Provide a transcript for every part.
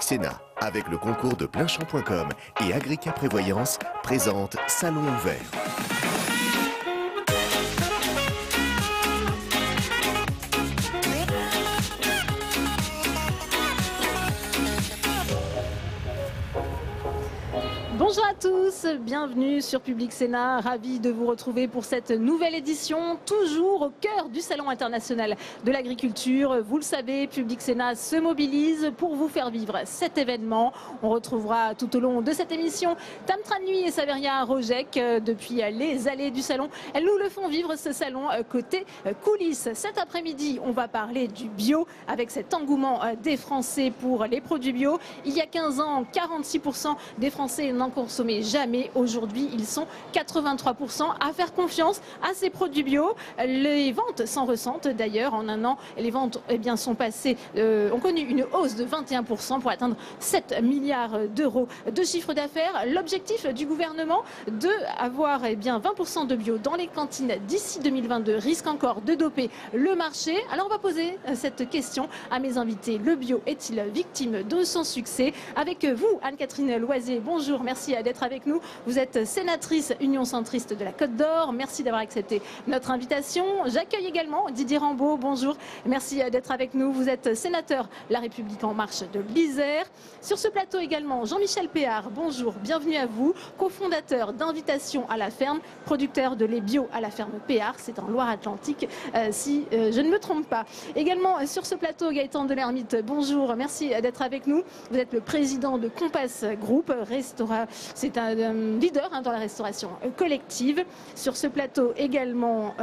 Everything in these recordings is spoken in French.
Sénat, avec le concours de Pleinchamp.com et Agrica Prévoyance, présente Salon ouvert. Bonjour à tous, bienvenue sur Public Sénat, ravi de vous retrouver pour cette nouvelle édition, toujours au cœur du Salon international de l'agriculture. Vous le savez, Public Sénat se mobilise pour vous faire vivre cet événement. On retrouvera tout au long de cette émission Tam Tranui et Saveria Rojek depuis les allées du Salon. Elles nous le font vivre ce salon côté coulisses. Cet après-midi, on va parler du bio avec cet engouement des Français pour les produits bio. Il y a 15 ans, 46% des Français n'en consommaient jamais. Aujourd'hui, ils sont 83% à faire confiance à ces produits bio. Les ventes s'en ressentent d'ailleurs. En un an, les ventes sont passées, ont connu une hausse de 21% pour atteindre 7 milliards d'euros de chiffre d'affaires. L'objectif du gouvernement de avoir 20% de bio dans les cantines d'ici 2022 risque encore de doper le marché. Alors on va poser cette question à mes invités. Le bio est-il victime de son succès? Avec vous, Anne-Catherine Loisier, bonjour, merci d'être avec nous. Vous êtes sénatrice Union centriste de la Côte d'Or. Merci d'avoir accepté notre invitation. J'accueille également Didier Rambaud. Bonjour. Merci d'être avec nous. Vous êtes sénateur La République en marche de l'Isère. Sur ce plateau également, Jean-Michel Péard. Bonjour. Bienvenue à vous. Cofondateur d'Invitation à la ferme, producteur de lait bio à la ferme Péard. C'est en Loire-Atlantique, si je ne me trompe pas. Également sur ce plateau, Gaëtan Delermite. Bonjour. Merci d'être avec nous. Vous êtes le président de Compass Group, c'est un leader dans la restauration collective. Sur ce plateau également,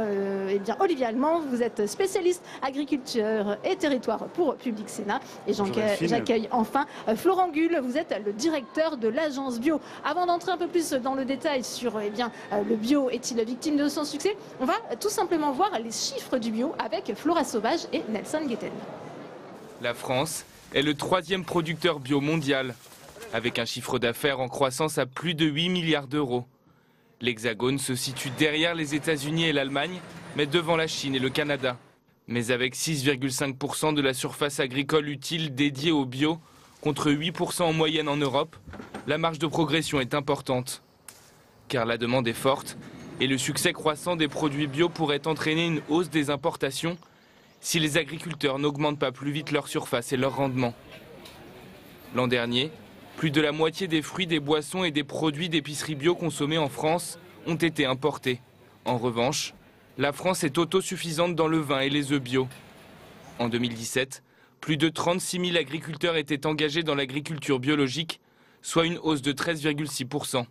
Olivier Allemand, vous êtes spécialiste agriculture et territoire pour Public Sénat. Et j'accueille enfin Florent Gull, vous êtes le directeur de l'agence bio. Avant d'entrer un peu plus dans le détail sur le bio est-il victime de son succès, on va tout simplement voir les chiffres du bio avec Flora Sauvage et Nelson Guetten. La France est le 3e producteur bio mondial, avec un chiffre d'affaires en croissance à plus de 8 milliards d'euros. L'Hexagone se situe derrière les États-Unis et l'Allemagne, mais devant la Chine et le Canada. Mais avec 6,5% de la surface agricole utile dédiée au bio, contre 8% en moyenne en Europe, la marge de progression est importante. Car la demande est forte et le succès croissant des produits bio pourrait entraîner une hausse des importations si les agriculteurs n'augmentent pas plus vite leur surface et leur rendement. L'an dernier, plus de la moitié des fruits, des boissons et des produits d'épicerie bio consommés en France ont été importés. En revanche, la France est autosuffisante dans le vin et les œufs bio. En 2017, plus de 36 000 agriculteurs étaient engagés dans l'agriculture biologique, soit une hausse de 13,6%.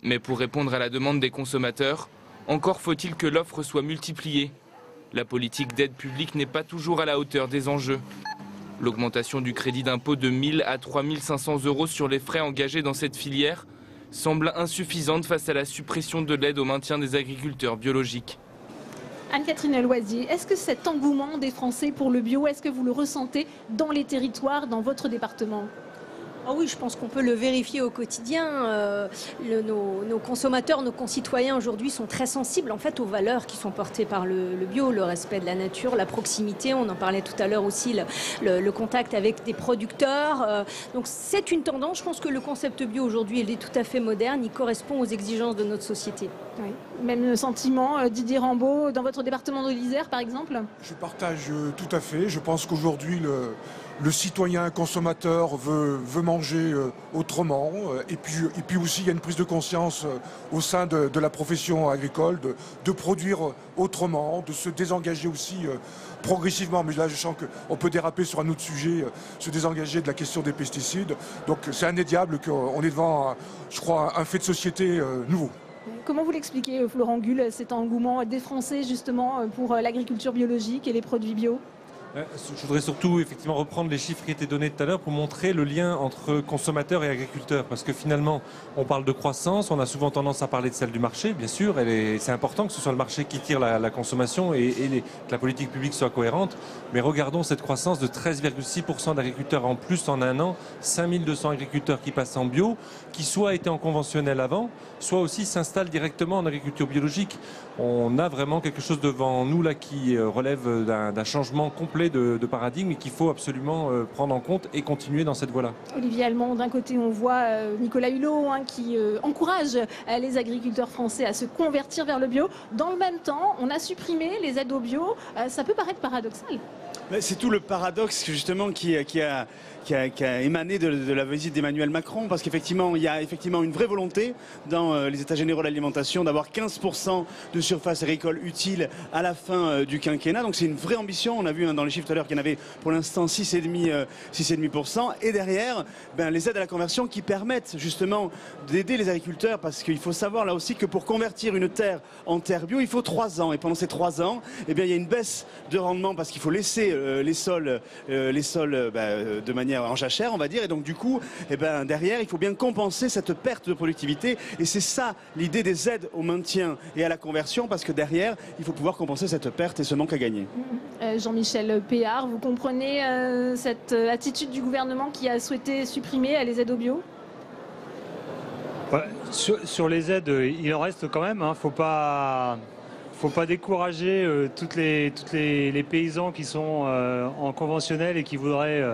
Mais pour répondre à la demande des consommateurs, encore faut-il que l'offre soit multipliée. La politique d'aide publique n'est pas toujours à la hauteur des enjeux. L'augmentation du crédit d'impôt de 1 000 à 3 500 euros sur les frais engagés dans cette filière semble insuffisante face à la suppression de l'aide au maintien des agriculteurs biologiques. Anne-Catherine Loisier, est-ce que cet engouement des Français pour le bio, est-ce que vous le ressentez dans les territoires, dans votre département ? Oh oui, je pense qu'on peut le vérifier au quotidien. Nos consommateurs, nos concitoyens aujourd'hui sont très sensibles en fait aux valeurs qui sont portées par le bio, le respect de la nature, la proximité. On en parlait tout à l'heure aussi, le contact avec des producteurs. Donc c'est une tendance. Je pense que le concept bio aujourd'hui, il est tout à fait moderne. Il correspond aux exigences de notre société. Oui. Même sentiment, Didier Rambaud, dans votre département de l'Isère par exemple? Je partage tout à fait. Je pense qu'aujourd'hui le citoyen consommateur veut manger autrement et puis aussi il y a une prise de conscience au sein de la profession agricole de produire autrement, de se désengager aussi progressivement. Mais là je sens qu'on peut déraper sur un autre sujet, se désengager de la question des pesticides. Donc c'est indéniable qu'on est devant, je crois, un fait de société nouveau. Comment vous l'expliquez, Florent Gull, cet engouement des Français justement pour l'agriculture biologique et les produits bio ? Je voudrais surtout effectivement reprendre les chiffres qui étaient donnés tout à l'heure pour montrer le lien entre consommateurs et agriculteurs. Parce que finalement, on parle de croissance, on a souvent tendance à parler de celle du marché, bien sûr. C'est important que ce soit le marché qui tire la consommation et que la politique publique soit cohérente. Mais regardons cette croissance de 13,6% d'agriculteurs en plus en un an, 5200 agriculteurs qui passent en bio, qui soit étaient en conventionnel avant, soit aussi s'installent directement en agriculture biologique. On a vraiment quelque chose devant nous là qui relève d'un changement complet complet de paradigme et qu'il faut absolument prendre en compte et continuer dans cette voie-là. Olivier Allemand, d'un côté on voit Nicolas Hulot qui encourage les agriculteurs français à se convertir vers le bio. Dans le même temps, on a supprimé les aides au bio. Ça peut paraître paradoxal. C'est tout le paradoxe justement qui a émané de la visite d'Emmanuel Macron, parce qu'effectivement il y a effectivement une vraie volonté dans les états généraux de l'alimentation d'avoir 15% de surface agricole utile à la fin du quinquennat. Donc c'est une vraie ambition. On a vu dans les chiffres tout à l'heure qu'il y en avait pour l'instant 6,5%. Et derrière, les aides à la conversion qui permettent justement d'aider les agriculteurs, parce qu'il faut savoir là aussi que pour convertir une terre en terre bio, il faut 3 ans. Et pendant ces 3 ans, il y a une baisse de rendement parce qu'il faut laisser les sols de manière en jachère, on va dire, et donc du coup derrière il faut bien compenser cette perte de productivité, et c'est ça l'idée des aides au maintien et à la conversion, parce que derrière il faut pouvoir compenser cette perte et ce manque à gagner. Jean-Michel Péard, vous comprenez cette attitude du gouvernement qui a souhaité supprimer les aides au bio? Sur les aides, il en reste quand même, faut pas décourager tous les paysans qui sont en conventionnel et qui voudraient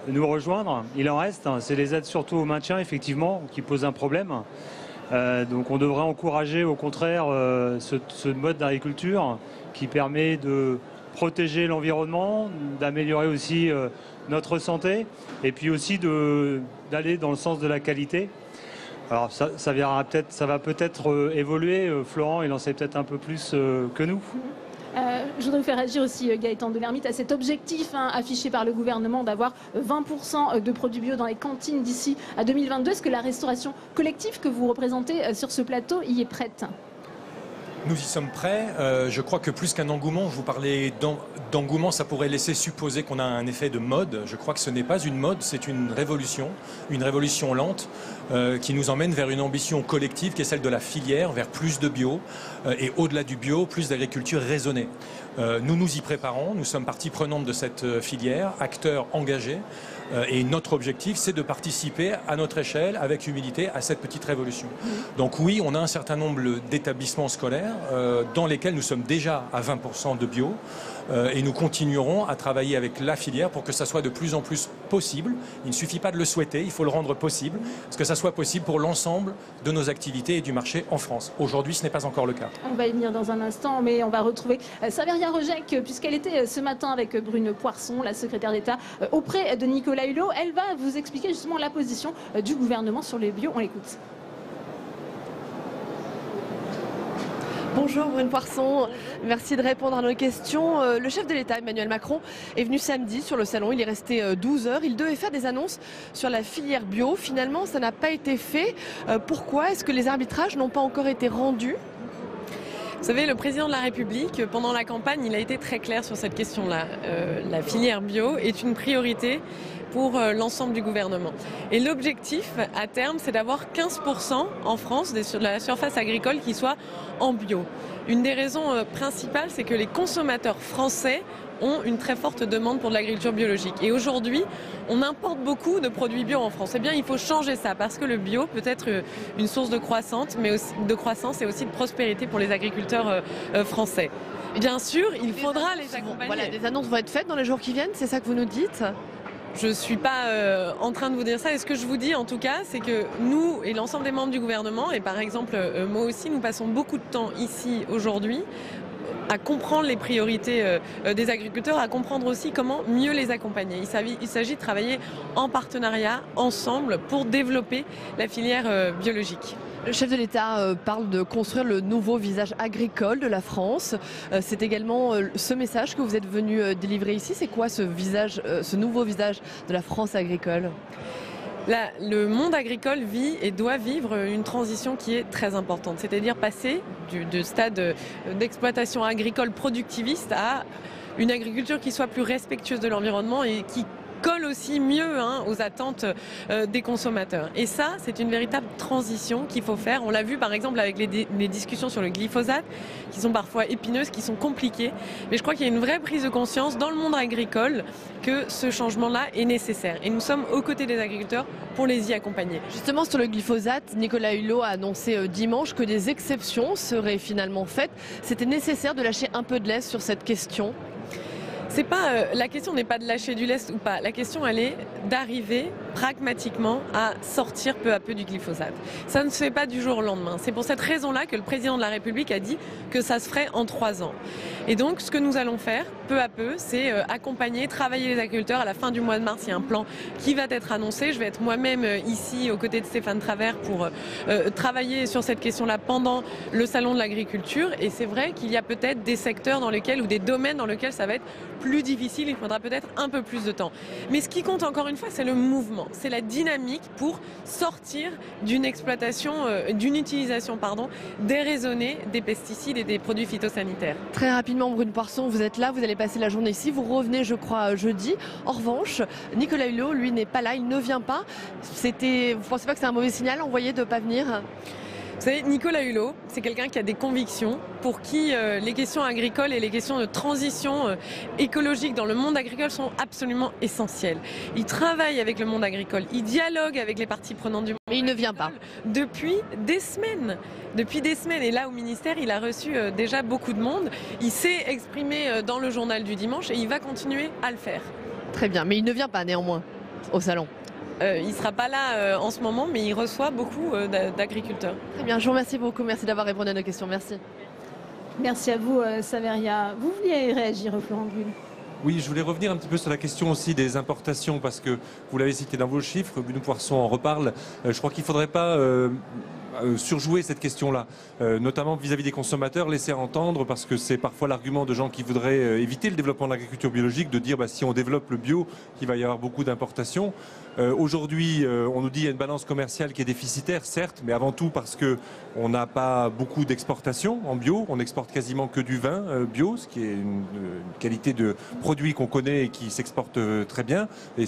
nous rejoindre. Il en reste, c'est les aides surtout au maintien effectivement qui posent un problème. Donc on devrait encourager au contraire ce mode d'agriculture qui permet de protéger l'environnement, d'améliorer aussi notre santé et puis aussi d'aller dans le sens de la qualité. Alors ça va peut-être évoluer. Florent, il en sait peut-être un peu plus que nous. Je voudrais vous faire réagir aussi, Gaëtan Delermite, à cet objectif affiché par le gouvernement d'avoir 20% de produits bio dans les cantines d'ici à 2022. Est-ce que la restauration collective que vous représentez sur ce plateau y est prête? Nous y sommes prêts. Je crois que plus qu'un engouement, vous parlez d'engouement, ça pourrait laisser supposer qu'on a un effet de mode. Je crois que ce n'est pas une mode, c'est une révolution lente qui nous emmène vers une ambition collective qui est celle de la filière, vers plus de bio et au-delà du bio, plus d'agriculture raisonnée. Nous nous y préparons, nous sommes partie prenante de cette filière, acteurs engagés. Et notre objectif, c'est de participer à notre échelle, avec humilité, à cette petite révolution. Donc oui, on a un certain nombre d'établissements scolaires dans lesquels nous sommes déjà à 20% de bio. Et nous continuerons à travailler avec la filière pour que ça soit de plus en plus possible. Il ne suffit pas de le souhaiter, il faut le rendre possible, parce que ça soit possible pour l'ensemble de nos activités et du marché en France. Aujourd'hui, ce n'est pas encore le cas. On va y venir dans un instant, mais on va retrouver Saveria Rojek, puisqu'elle était ce matin avec Brune Poirson, la secrétaire d'État, auprès de Nicolas Hulot. Elle va vous expliquer justement la position du gouvernement sur les bio. On l'écoute. Bonjour Brune Poirson, merci de répondre à nos questions. Le chef de l'État, Emmanuel Macron, est venu samedi sur le salon, il est resté 12 heures. Il devait faire des annonces sur la filière bio. Finalement, ça n'a pas été fait. Pourquoi? Est-ce que les arbitrages n'ont pas encore été rendus? Vous savez, le président de la République, pendant la campagne, il a été très clair sur cette question-là. La filière bio est une priorité pour l'ensemble du gouvernement. Et l'objectif, à terme, c'est d'avoir 15% en France de la surface agricole qui soit en bio. Une des raisons principales, c'est que les consommateurs français ont une très forte demande pour de l'agriculture biologique. Et aujourd'hui, on importe beaucoup de produits bio en France. Eh bien, il faut changer ça, parce que le bio peut être une source de croissance, et aussi de prospérité pour les agriculteurs français. Bien sûr, il faudra les accompagner. Voilà, des annonces vont être faites dans les jours qui viennent, c'est ça que vous nous dites ? Je ne suis pas en train de vous dire ça. Et ce que je vous dis en tout cas, c'est que nous et l'ensemble des membres du gouvernement, et par exemple moi aussi, nous passons beaucoup de temps ici aujourd'hui à comprendre les priorités des agriculteurs, à comprendre aussi comment mieux les accompagner. Il s'agit de travailler en partenariat, ensemble, pour développer la filière biologique. Le chef de l'État parle de construire le nouveau visage agricole de la France. C'est également ce message que vous êtes venu délivrer ici. C'est quoi ce nouveau visage de la France agricole ? Là, le monde agricole vit et doit vivre une transition qui est très importante. C'est-à-dire passer du stade d'exploitation agricole productiviste à une agriculture qui soit plus respectueuse de l'environnement et qui colle aussi mieux aux attentes des consommateurs. Et ça, c'est une véritable transition qu'il faut faire. On l'a vu par exemple avec les discussions sur le glyphosate, qui sont parfois épineuses, qui sont compliquées. Mais je crois qu'il y a une vraie prise de conscience dans le monde agricole que ce changement-là est nécessaire. Et nous sommes aux côtés des agriculteurs pour les y accompagner. Justement, sur le glyphosate, Nicolas Hulot a annoncé dimanche que des exceptions seraient finalement faites. C'était nécessaire de lâcher un peu de laisse sur cette question ? La question n'est pas de lâcher du lest ou pas. La question, elle est d'arriver pragmatiquement à sortir peu à peu du glyphosate. Ça ne se fait pas du jour au lendemain. C'est pour cette raison-là que le président de la République a dit que ça se ferait en 3 ans. Et donc, ce que nous allons faire, peu à peu, c'est accompagner, travailler les agriculteurs. À la fin du mois de mars, il y a un plan qui va être annoncé. Je vais être moi-même ici, aux côtés de Stéphane Travert, pour travailler sur cette question-là pendant le Salon de l'agriculture. Et c'est vrai qu'il y a peut-être des secteurs dans lesquels, ou des domaines dans lesquels ça va être plus difficile, il faudra peut-être un peu plus de temps. Mais ce qui compte encore une fois, c'est le mouvement, c'est la dynamique pour sortir d'une exploitation, d'une utilisation déraisonnée des pesticides et des produits phytosanitaires. Très rapidement, Brune Poisson, vous êtes là, vous allez passer la journée ici, vous revenez je crois jeudi. En revanche, Nicolas Hulot, lui, n'est pas là, il ne vient pas. Vous pensez pas que c'est un mauvais signal envoyé de ne pas venir ? Vous savez, Nicolas Hulot, c'est quelqu'un qui a des convictions, pour qui les questions agricoles et les questions de transition écologique dans le monde agricole sont absolument essentielles. Il travaille avec le monde agricole, il dialogue avec les parties prenantes du monde. Mais il ne vient pas. Depuis des semaines. Et là, au ministère, il a reçu déjà beaucoup de monde. Il s'est exprimé dans le journal du dimanche et il va continuer à le faire. Très bien, mais il ne vient pas néanmoins au salon. Il ne sera pas là en ce moment, mais il reçoit beaucoup d'agriculteurs. Très bien, je vous remercie beaucoup. Merci d'avoir répondu à nos questions. Merci. Merci à vous, Saveria. Vous vouliez réagir, Florent Gull? Oui, je voulais revenir un petit peu sur la question aussi des importations, parce que vous l'avez cité dans vos chiffres, Bruno Poisson en reparle. Je crois qu'il ne faudrait pas surjouer cette question-là, notamment vis-à-vis des consommateurs, laisser entendre, parce que c'est parfois l'argument de gens qui voudraient éviter le développement de l'agriculture biologique, de dire si on développe le bio, qu'il va y avoir beaucoup d'importations. Aujourd'hui, on nous dit qu'il y a une balance commerciale qui est déficitaire, certes, mais avant tout parce qu'on n'a pas beaucoup d'exportations en bio. On exporte quasiment que du vin bio, ce qui est une qualité de produit qu'on connaît et qui s'exporte très bien. Et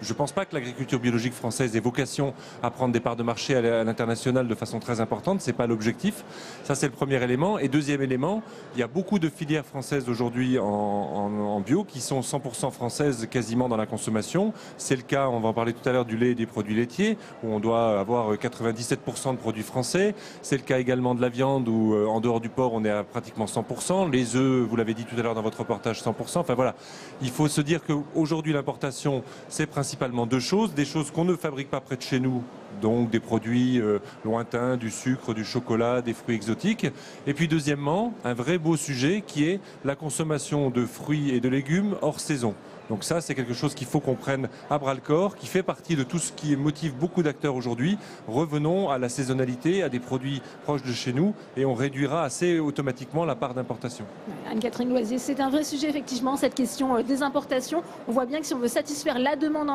je ne pense pas que l'agriculture biologique française ait vocation à prendre des parts de marché à l'international de façon très importante. Ce n'est pas l'objectif. Ça, c'est le premier élément. Et deuxième élément, il y a beaucoup de filières françaises aujourd'hui en bio qui sont 100% françaises quasiment dans la consommation. C'est le cas, on va en parler tout à l'heure, du lait et des produits laitiers, où on doit avoir 97% de produits français. C'est le cas également de la viande, où en dehors du porc, on est à pratiquement 100%. Les œufs, vous l'avez dit tout à l'heure dans votre reportage, 100%. Enfin voilà, il faut se dire qu'aujourd'hui, l'importation, c'est principalement 2 choses. Des choses qu'on ne fabrique pas près de chez nous, donc des produits lointains, du sucre, du chocolat, des fruits exotiques. Et puis deuxièmement, un vrai beau sujet qui est la consommation de fruits et de légumes hors saison. Donc ça, c'est quelque chose qu'il faut qu'on prenne à bras-le-corps, qui fait partie de tout ce qui motive beaucoup d'acteurs aujourd'hui. Revenons à la saisonnalité, à des produits proches de chez nous, et on réduira assez automatiquement la part d'importation. Anne-Catherine Loisier, c'est un vrai sujet effectivement, cette question des importations. On voit bien que si on veut satisfaire la demande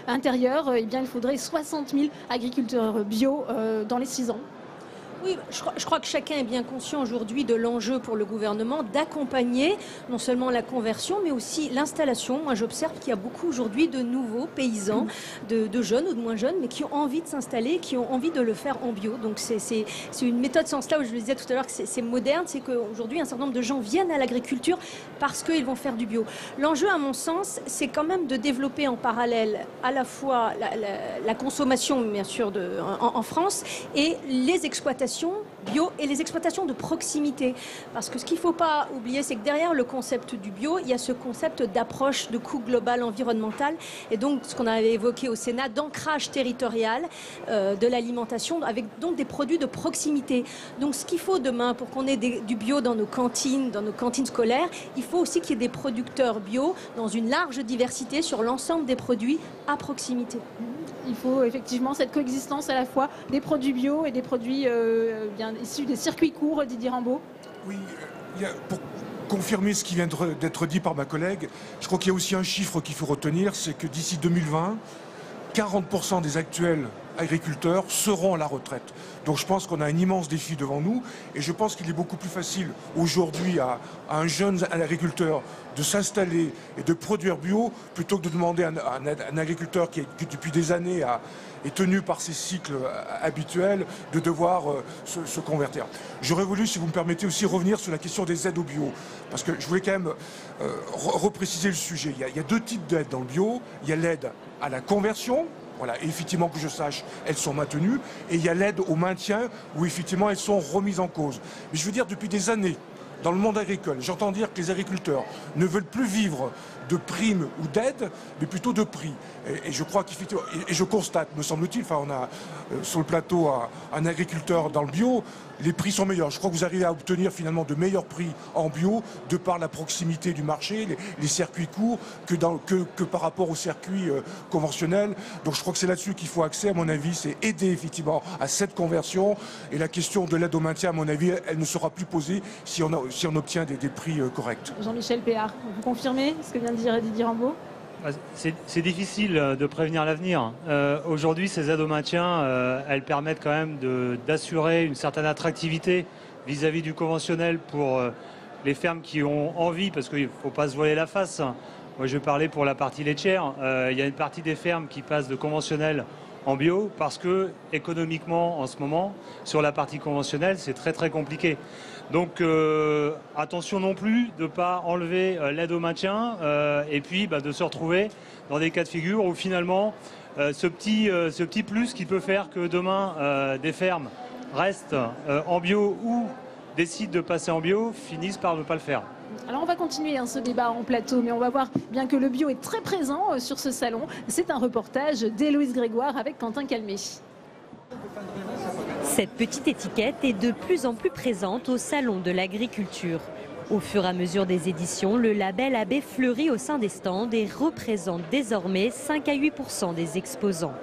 intérieure, eh bien, il faudrait 60 000 agriculteurs bio dans les 6 ans. Oui, je crois que chacun est bien conscient aujourd'hui de l'enjeu pour le gouvernement d'accompagner non seulement la conversion, mais aussi l'installation. Moi, j'observe qu'il y a beaucoup aujourd'hui de nouveaux paysans, de jeunes ou de moins jeunes, mais qui ont envie de s'installer, qui ont envie de le faire en bio. Donc, c'est une méthode sans cela, où je le disais tout à l'heure, que c'est moderne. C'est qu'aujourd'hui, un certain nombre de gens viennent à l'agriculture parce qu'ils vont faire du bio. L'enjeu, à mon sens, c'est quand même de développer en parallèle à la fois la consommation, bien sûr, en France, et les exploitations bio et les exploitations de proximité. Parce que ce qu'il ne faut pas oublier, c'est que derrière le concept du bio, il y a ce concept d'approche de coût global environnemental et donc ce qu'on avait évoqué au Sénat, d'ancrage territorial de l'alimentation avec donc des produits de proximité. Donc ce qu'il faut demain pour qu'on ait du bio dans nos cantines scolaires, il faut aussi qu'il y ait des producteurs bio dans une large diversité sur l'ensemble des produits à proximité. Il faut effectivement cette coexistence à la fois des produits bio et des produits bien issus des circuits courts, Didier Rambaud. Oui, pour confirmer ce qui vient d'être dit par ma collègue, je crois qu'il y a aussi un chiffre qu'il faut retenir, c'est que d'ici 2020, 40% des actuels agriculteurs seront à la retraite. Donc je pense qu'on a un immense défi devant nous et je pense qu'il est beaucoup plus facile aujourd'hui à un jeune agriculteur de s'installer et de produire bio plutôt que de demander à un agriculteur qui depuis des années est tenu par ses cycles habituels de devoir se convertir. J'aurais voulu, si vous me permettez, aussi revenir sur la question des aides au bio parce que je voulais quand même repréciser le sujet. Il y a 2 types d'aides dans le bio. Il y a l'aide à la conversion. Voilà, et effectivement, que je sache, elles sont maintenues. Et il y a l'aide au maintien où effectivement elles sont remises en cause. Mais je veux dire, depuis des années, dans le monde agricole. J'entends dire que les agriculteurs ne veulent plus vivre de primes ou d'aides, mais plutôt de prix. Et je crois qu'effectivement, et je constate, me semble-t-il, on a sur le plateau un agriculteur dans le bio, les prix sont meilleurs. Je crois que vous arrivez à obtenir finalement de meilleurs prix en bio de par la proximité du marché, les circuits courts, que par rapport aux circuits conventionnels. Donc je crois que c'est là-dessus qu'il faut axer, à mon avis, c'est aider effectivement à cette conversion. Et la question de l'aide au maintien, à mon avis, elle ne sera plus posée si on obtient des prix corrects. Jean-Michel Péard, vous confirmez ce que vient de dire Didier Rambaud? C'est difficile de prévenir l'avenir. Aujourd'hui, ces aides au maintien, elles permettent quand même d'assurer une certaine attractivité vis-à-vis du conventionnel pour les fermes qui ont envie, parce qu'il ne faut pas se voiler la face. Moi, je vais parler pour la partie laitière. Il y a une partie des fermes qui passent de conventionnel en bio parce que économiquement, en ce moment, sur la partie conventionnelle, c'est très très compliqué. Donc attention non plus de ne pas enlever l'aide au maintien et puis de se retrouver dans des cas de figure où finalement ce petit plus qui peut faire que demain des fermes restent en bio ou décident de passer en bio finissent par ne pas le faire. Alors on va continuer ce débat en plateau, mais on va voir bien que le bio est très présent sur ce salon. C'est un reportage d'Héloïse Grégoire avec Quentin Calmé. Cette petite étiquette est de plus en plus présente au salon de l'agriculture. Au fur et à mesure des éditions, le label AB fleurit au sein des stands et représente désormais 5 à 8% des exposants.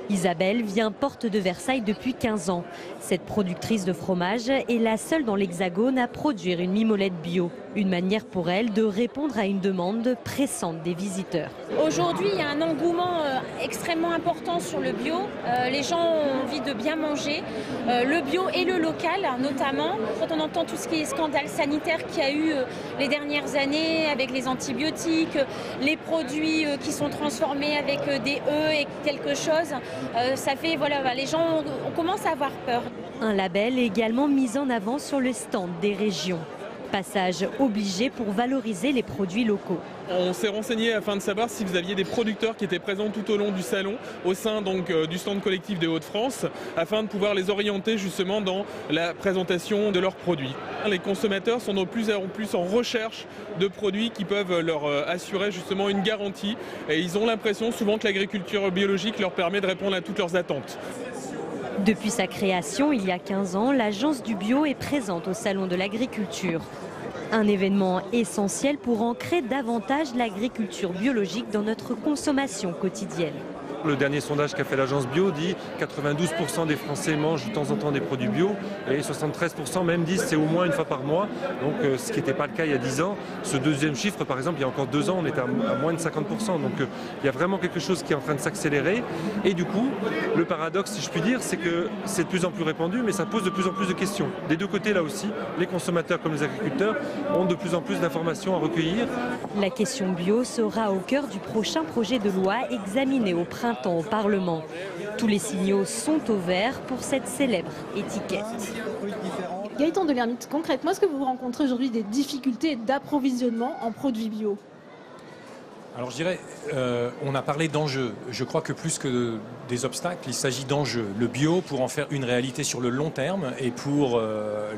Isabelle vient porte de Versailles depuis 15 ans. Cette productrice de fromage est la seule dans l'Hexagone à produire une mimolette bio. Une manière pour elle de répondre à une demande pressante des visiteurs. Aujourd'hui, il y a un engouement extrêmement important sur le bio. Les gens ont envie de bien manger. Le bio et le local, notamment. Quand on entend tout ce qui est scandale sanitaire qu'il y a eu les dernières années avec les antibiotiques, les produits qui sont transformés avec des E et quelque chose, ça fait, les gens, on commence à avoir peur. Un label également mis en avant sur le stand des régions. Passage obligé pour valoriser les produits locaux. On s'est renseigné afin de savoir si vous aviez des producteurs qui étaient présents tout au long du salon, au sein du stand collectif des Hauts-de-France, afin de pouvoir les orienter justement dans la présentation de leurs produits. Les consommateurs sont de plus en plus en recherche de produits qui peuvent leur assurer justement une garantie. Et ils ont l'impression souvent que l'agriculture biologique leur permet de répondre à toutes leurs attentes. Depuis sa création, il y a 15 ans, l'Agence du bio est présente au Salon de l'Agriculture. Un événement essentiel pour ancrer davantage l'agriculture biologique dans notre consommation quotidienne. Le dernier sondage qu'a fait l'agence bio dit 92% des Français mangent de temps en temps des produits bio et 73% même disent c'est au moins une fois par mois. Donc ce qui n'était pas le cas il y a 10 ans. Ce deuxième chiffre par exemple, il y a encore 2 ans, on était à moins de 50%. Donc il y a vraiment quelque chose qui est en train de s'accélérer. Et du coup, le paradoxe, si je puis dire, c'est que c'est de plus en plus répandu, mais ça pose de plus en plus de questions. Des deux côtés là aussi, les consommateurs comme les agriculteurs ont de plus en plus d'informations à recueillir. La question bio sera au cœur du prochain projet de loi examiné au printemps au Parlement. Tous les signaux sont au vert pour cette célèbre étiquette. Gaëtan Delermite, concrètement, est-ce que vous rencontrez aujourd'hui des difficultés d'approvisionnement en produits bio ? Alors je dirais, on a parlé d'enjeux. Je crois que plus que des obstacles, il s'agit d'enjeux. Le bio pour en faire une réalité sur le long terme et pour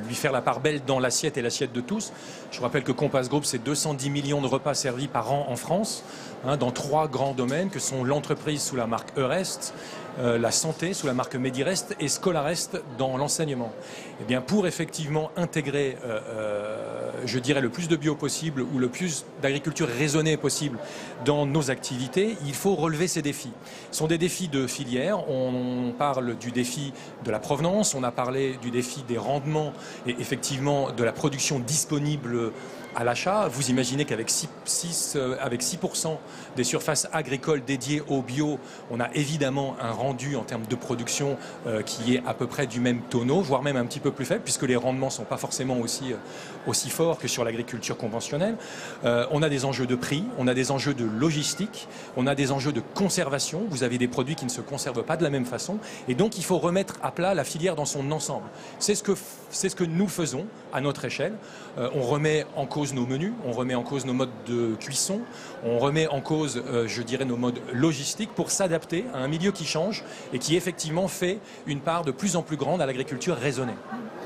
lui faire la part belle dans l'assiette et l'assiette de tous. Je vous rappelle que Compass Group, c'est 210 millions de repas servis par an en France, dans 3 grands domaines que sont l'entreprise sous la marque Eurest, la santé sous la marque Medirest et Scolarest dans l'enseignement. Et bien pour effectivement intégrer, je dirais, le plus de bio possible ou le plus d'agriculture raisonnée possible dans nos activités, il faut relever ces défis. Ce sont des défis de filière. On parle du défi de la provenance, on a parlé du défi des rendements et effectivement de la production disponible à l'achat. Vous imaginez qu'avec 6% des surfaces agricoles dédiées au bio, on a évidemment un rendu en termes de production qui est à peu près du même tonneau, voire même un petit peu plus faible, puisque les rendements ne sont pas forcément aussi forts que sur l'agriculture conventionnelle. On a des enjeux de prix, on a des enjeux de logistique, on a des enjeux de conservation. Vous avez des produits qui ne se conservent pas de la même façon. Et donc, il faut remettre à plat la filière dans son ensemble. C'est ce que nous faisons à notre échelle. On remet en cause nos menus, on remet en cause nos modes de cuisson, on remet en cause, je dirais, nos modes logistiques pour s'adapter à un milieu qui change et qui effectivement fait une part de plus en plus grande à l'agriculture raisonnée.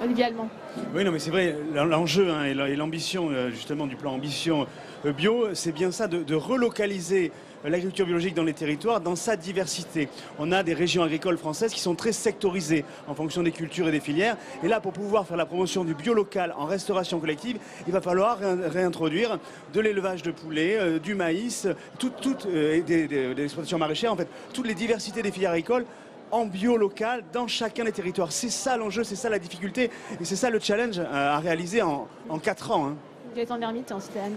Olivier Allemand. Oui, non, mais c'est vrai, l'enjeu et l'ambition justement du plan Ambition Bio, c'est bien ça, de relocaliser l'agriculture biologique dans les territoires, dans sa diversité. On a des régions agricoles françaises qui sont très sectorisées en fonction des cultures et des filières. Et là, pour pouvoir faire la promotion du bio local en restauration collective, il va falloir réintroduire de l'élevage de poulets, du maïs, des exploitations maraîchères, en fait, toutes les diversités des filières agricoles en bio local dans chacun des territoires. C'est ça l'enjeu, c'est ça la difficulté et c'est ça le challenge à réaliser en 4 ans.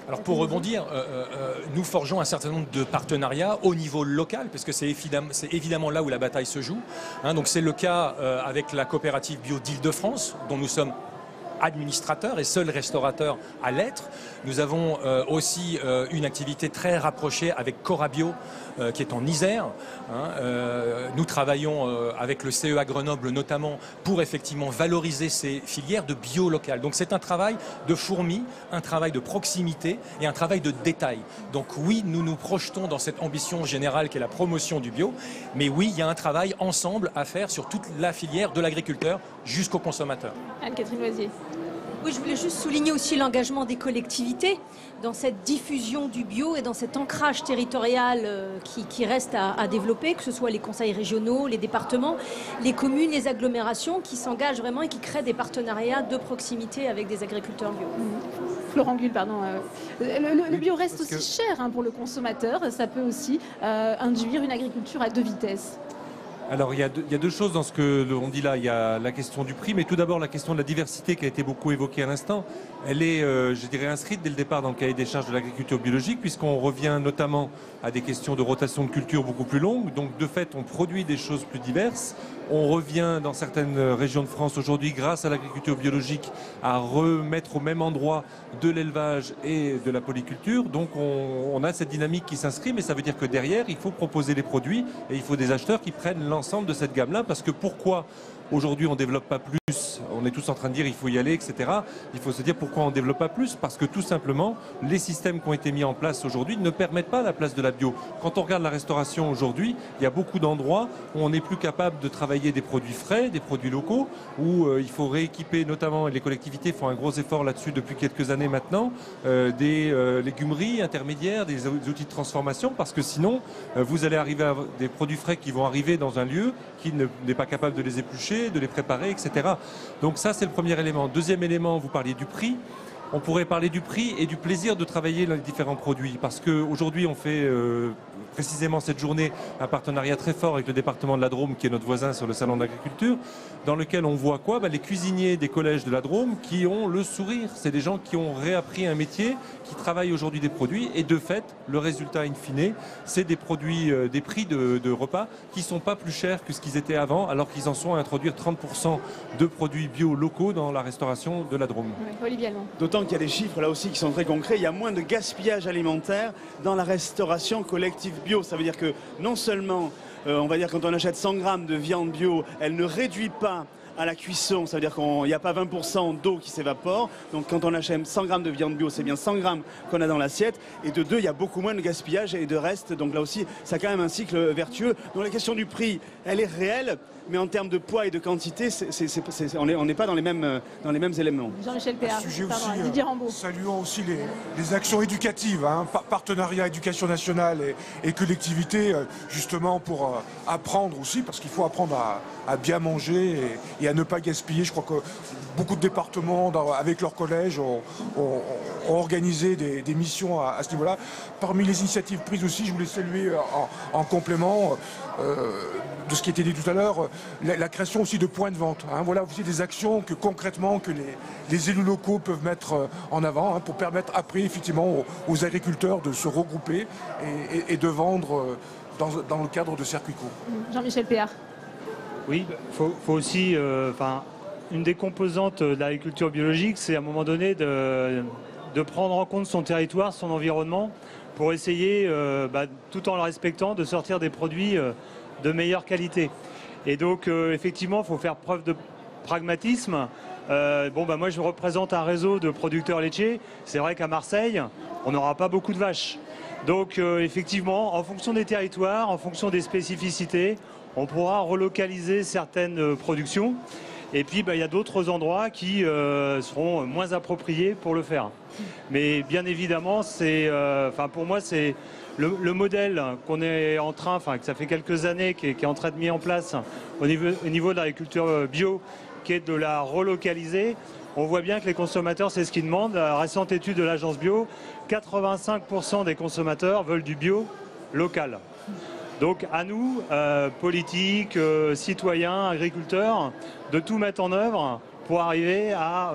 Alors pour rebondir, nous forgeons un certain nombre de partenariats au niveau local, parce que c'est évidemment là où la bataille se joue. Donc c'est le cas avec la coopérative bio d'Île-de-France, dont nous sommes administrateurs et seuls restaurateurs à l'être. Nous avons aussi une activité très rapprochée avec Corabio, qui est en Isère. Nous travaillons avec le CEA Grenoble notamment pour effectivement valoriser ces filières de bio local. Donc c'est un travail de fourmi, un travail de proximité et un travail de détail. Donc oui, nous nous projetons dans cette ambition générale qui est la promotion du bio, mais oui, il y a un travail ensemble à faire sur toute la filière de l'agriculteur jusqu'au consommateur. Anne-Catherine Loisier. Oui, je voulais juste souligner aussi l'engagement des collectivités dans cette diffusion du bio et dans cet ancrage territorial qui reste à développer, que ce soit les conseils régionaux, les départements, les communes, les agglomérations qui s'engagent vraiment et qui créent des partenariats de proximité avec des agriculteurs bio. Florent Gull, pardon. Le bio reste aussi cher pour le consommateur. Ça peut aussi induire une agriculture à 2 vitesses. Alors il y a deux choses dans ce que l'on dit là. Il y a la question du prix, mais tout d'abord la question de la diversité qui a été beaucoup évoquée à l'instant. Elle est, je dirais, inscrite dès le départ dans le cahier des charges de l'agriculture biologique, puisqu'on revient notamment à des questions de rotation de culture beaucoup plus longues. Donc de fait, on produit des choses plus diverses. On revient dans certaines régions de France aujourd'hui, grâce à l'agriculture biologique, à remettre au même endroit de l'élevage et de la polyculture. Donc on a cette dynamique qui s'inscrit, mais ça veut dire que derrière, il faut proposer les produits et il faut des acheteurs qui prennent l'ensemble de cette gamme-là. Parce que pourquoi aujourd'hui on ne développe pas plus? On est tous en train de dire il faut y aller, etc. Il faut se dire pourquoi on ne développe pas plus? Parce que tout simplement, les systèmes qui ont été mis en place aujourd'hui ne permettent pas la place de la bio. Quand on regarde la restauration aujourd'hui, il y a beaucoup d'endroits où on n'est plus capable de travailler des produits frais, des produits locaux, où il faut rééquiper, notamment, et les collectivités font un gros effort là-dessus depuis quelques années maintenant, des légumeries intermédiaires, des outils de transformation, parce que sinon, vous allez arriver à des produits frais qui vont arriver dans un lieu qui n'est pas capable de les éplucher, de les préparer, etc. Donc ça, c'est le premier élément. Deuxième élément, vous parliez du prix. On pourrait parler du prix et du plaisir de travailler dans les différents produits. Parce qu'aujourd'hui, on fait précisément cette journée un partenariat très fort avec le département de la Drôme, qui est notre voisin sur le salon de l'agriculture, dans lequel on voit quoi? Les cuisiniers des collèges de la Drôme qui ont le sourire. C'est des gens qui ont réappris un métier, qui travaillent aujourd'hui des produits. Et de fait, le résultat in fine, c'est des produits, des prix de repas qui ne sont pas plus chers que ce qu'ils étaient avant, alors qu'ils en sont à introduire 30% de produits bio locaux dans la restauration de la Drôme. Oui, Olivier Allemand. D'autant qu'il y a des chiffres là aussi qui sont très concrets. Il y a moins de gaspillage alimentaire dans la restauration collective bio. Ça veut dire que non seulement, on va dire quand on achète 100 grammes de viande bio, elle ne réduit pas à la cuisson, ça veut dire qu'il n'y a pas 20% d'eau qui s'évapore. Donc quand on achète 100 grammes de viande bio, c'est bien 100 grammes qu'on a dans l'assiette. Et de deux, il y a beaucoup moins de gaspillage et de reste. Donc là aussi, ça a quand même un cycle vertueux. Donc la question du prix, elle est réelle. Mais en termes de poids et de quantité, on n'est pas dans les mêmes éléments. Jean-Michel Péard, Didier Rambaud. Saluons aussi les actions éducatives, partenariat éducation nationale et collectivité, justement pour apprendre aussi, parce qu'il faut apprendre à bien manger et à ne pas gaspiller. Je crois que beaucoup de départements, avec leurs collèges, ont organisé des missions à ce niveau-là. Parmi les initiatives prises aussi, je voulais saluer en complément de ce qui a été dit tout à l'heure, la création aussi de points de vente. Voilà aussi des actions que concrètement que les élus locaux peuvent mettre en avant pour permettre après effectivement aux agriculteurs de se regrouper et de vendre dans le cadre de circuits courts. Jean-Michel Péard. Oui, faut aussi, une des composantes de l'agriculture biologique, c'est à un moment donné de prendre en compte son territoire, son environnement, pour essayer, tout en le respectant, de sortir des produits de meilleure qualité. Et donc, effectivement, il faut faire preuve de pragmatisme. Moi, je représente un réseau de producteurs laitiers. C'est vrai qu'à Marseille, on n'aura pas beaucoup de vaches. Donc, effectivement, en fonction des territoires, en fonction des spécificités, on pourra relocaliser certaines productions. Et puis, il y a d'autres endroits qui seront moins appropriés pour le faire. Mais bien évidemment, pour moi, c'est le modèle qu'on est en train, que ça fait quelques années, qui est en train de mettre en place au niveau de l'agriculture bio, qui est de la relocaliser. On voit bien que les consommateurs, c'est ce qu'ils demandent. La récente étude de l'agence bio, 85% des consommateurs veulent du bio local. Donc à nous, politiques, citoyens, agriculteurs, de tout mettre en œuvre pour arriver à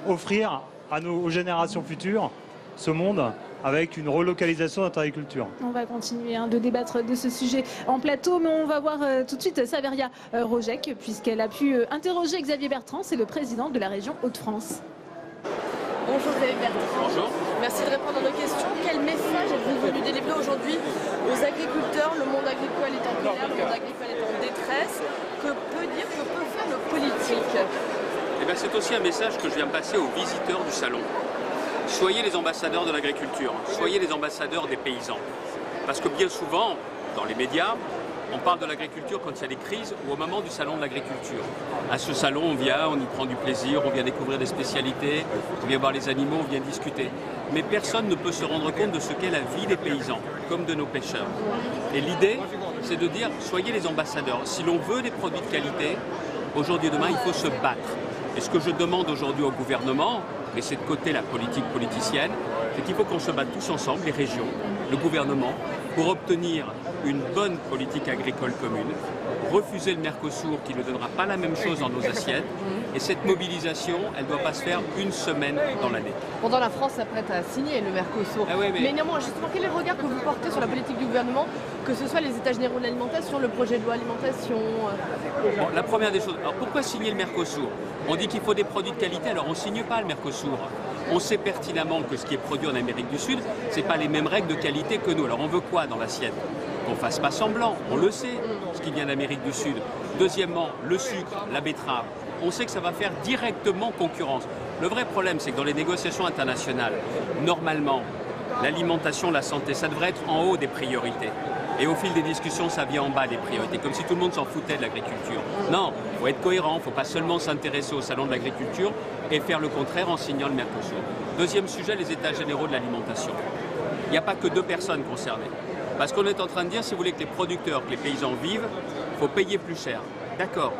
offrir aux générations futures ce monde avec une relocalisation de notre agriculture. On va continuer de débattre de ce sujet en plateau, mais on va voir tout de suite Saveria Rojek, puisqu'elle a pu interroger Xavier Bertrand, c'est le président de la région Hauts-de-France. Bonjour Xavier Bertrand. Bonjour. Merci de répondre à nos questions. Quel message êtes-vous venu délivrer aujourd'hui aux agriculteurs? Le monde agricole est en colère, le monde agricole est en détresse. Que peut faire le politique? C'est aussi un message que je viens passer aux visiteurs du salon. Soyez les ambassadeurs de l'agriculture, soyez les ambassadeurs des paysans. Parce que bien souvent, dans les médias, on parle de l'agriculture quand il y a des crises ou au moment du salon de l'agriculture. À ce salon, on vient, on y prend du plaisir, on vient découvrir des spécialités, on vient voir les animaux, on vient discuter. Mais personne ne peut se rendre compte de ce qu'est la vie des paysans, comme de nos pêcheurs. Et l'idée, c'est de dire, soyez les ambassadeurs. Si l'on veut des produits de qualité, aujourd'hui et demain, il faut se battre. Et ce que je demande aujourd'hui au gouvernement, mais c'est de côté la politique politicienne, c'est qu'il faut qu'on se batte tous ensemble, les régions, le gouvernement, pour obtenir une bonne politique agricole commune, refuser le Mercosur qui ne donnera pas la même chose dans nos assiettes, et cette mobilisation, elle ne doit pas se faire une semaine dans l'année. Pendant la France s'apprête à signer le Mercosur. Ah oui, mais néanmoins, justement, quel est le regard que vous portez sur la politique du gouvernement, que ce soit les États généraux de l'alimentation, le projet de loi alimentation La première des choses, alors pourquoi signer le Mercosur? On dit qu'il faut des produits de qualité, alors on ne signe pas le Mercosur. On sait pertinemment que ce qui est produit en Amérique du Sud, ce n'est pas les mêmes règles de qualité que nous. Alors on veut quoi dans l'assiette? Qu'on ne fasse pas semblant, on le sait, ce qui vient d'Amérique du Sud. Deuxièmement, le sucre, la betterave. On sait que ça va faire directement concurrence. Le vrai problème, c'est que dans les négociations internationales, normalement, l'alimentation, la santé, ça devrait être en haut des priorités. Et au fil des discussions, ça vient en bas des priorités, comme si tout le monde s'en foutait de l'agriculture. Non, il faut être cohérent, il ne faut pas seulement s'intéresser au salon de l'agriculture et faire le contraire en signant le Mercosur. Deuxième sujet, les états généraux de l'alimentation. Il n'y a pas que 2 personnes concernées. Parce qu'on est en train de dire, si vous voulez que les producteurs, que les paysans vivent, il faut payer plus cher. D'accord.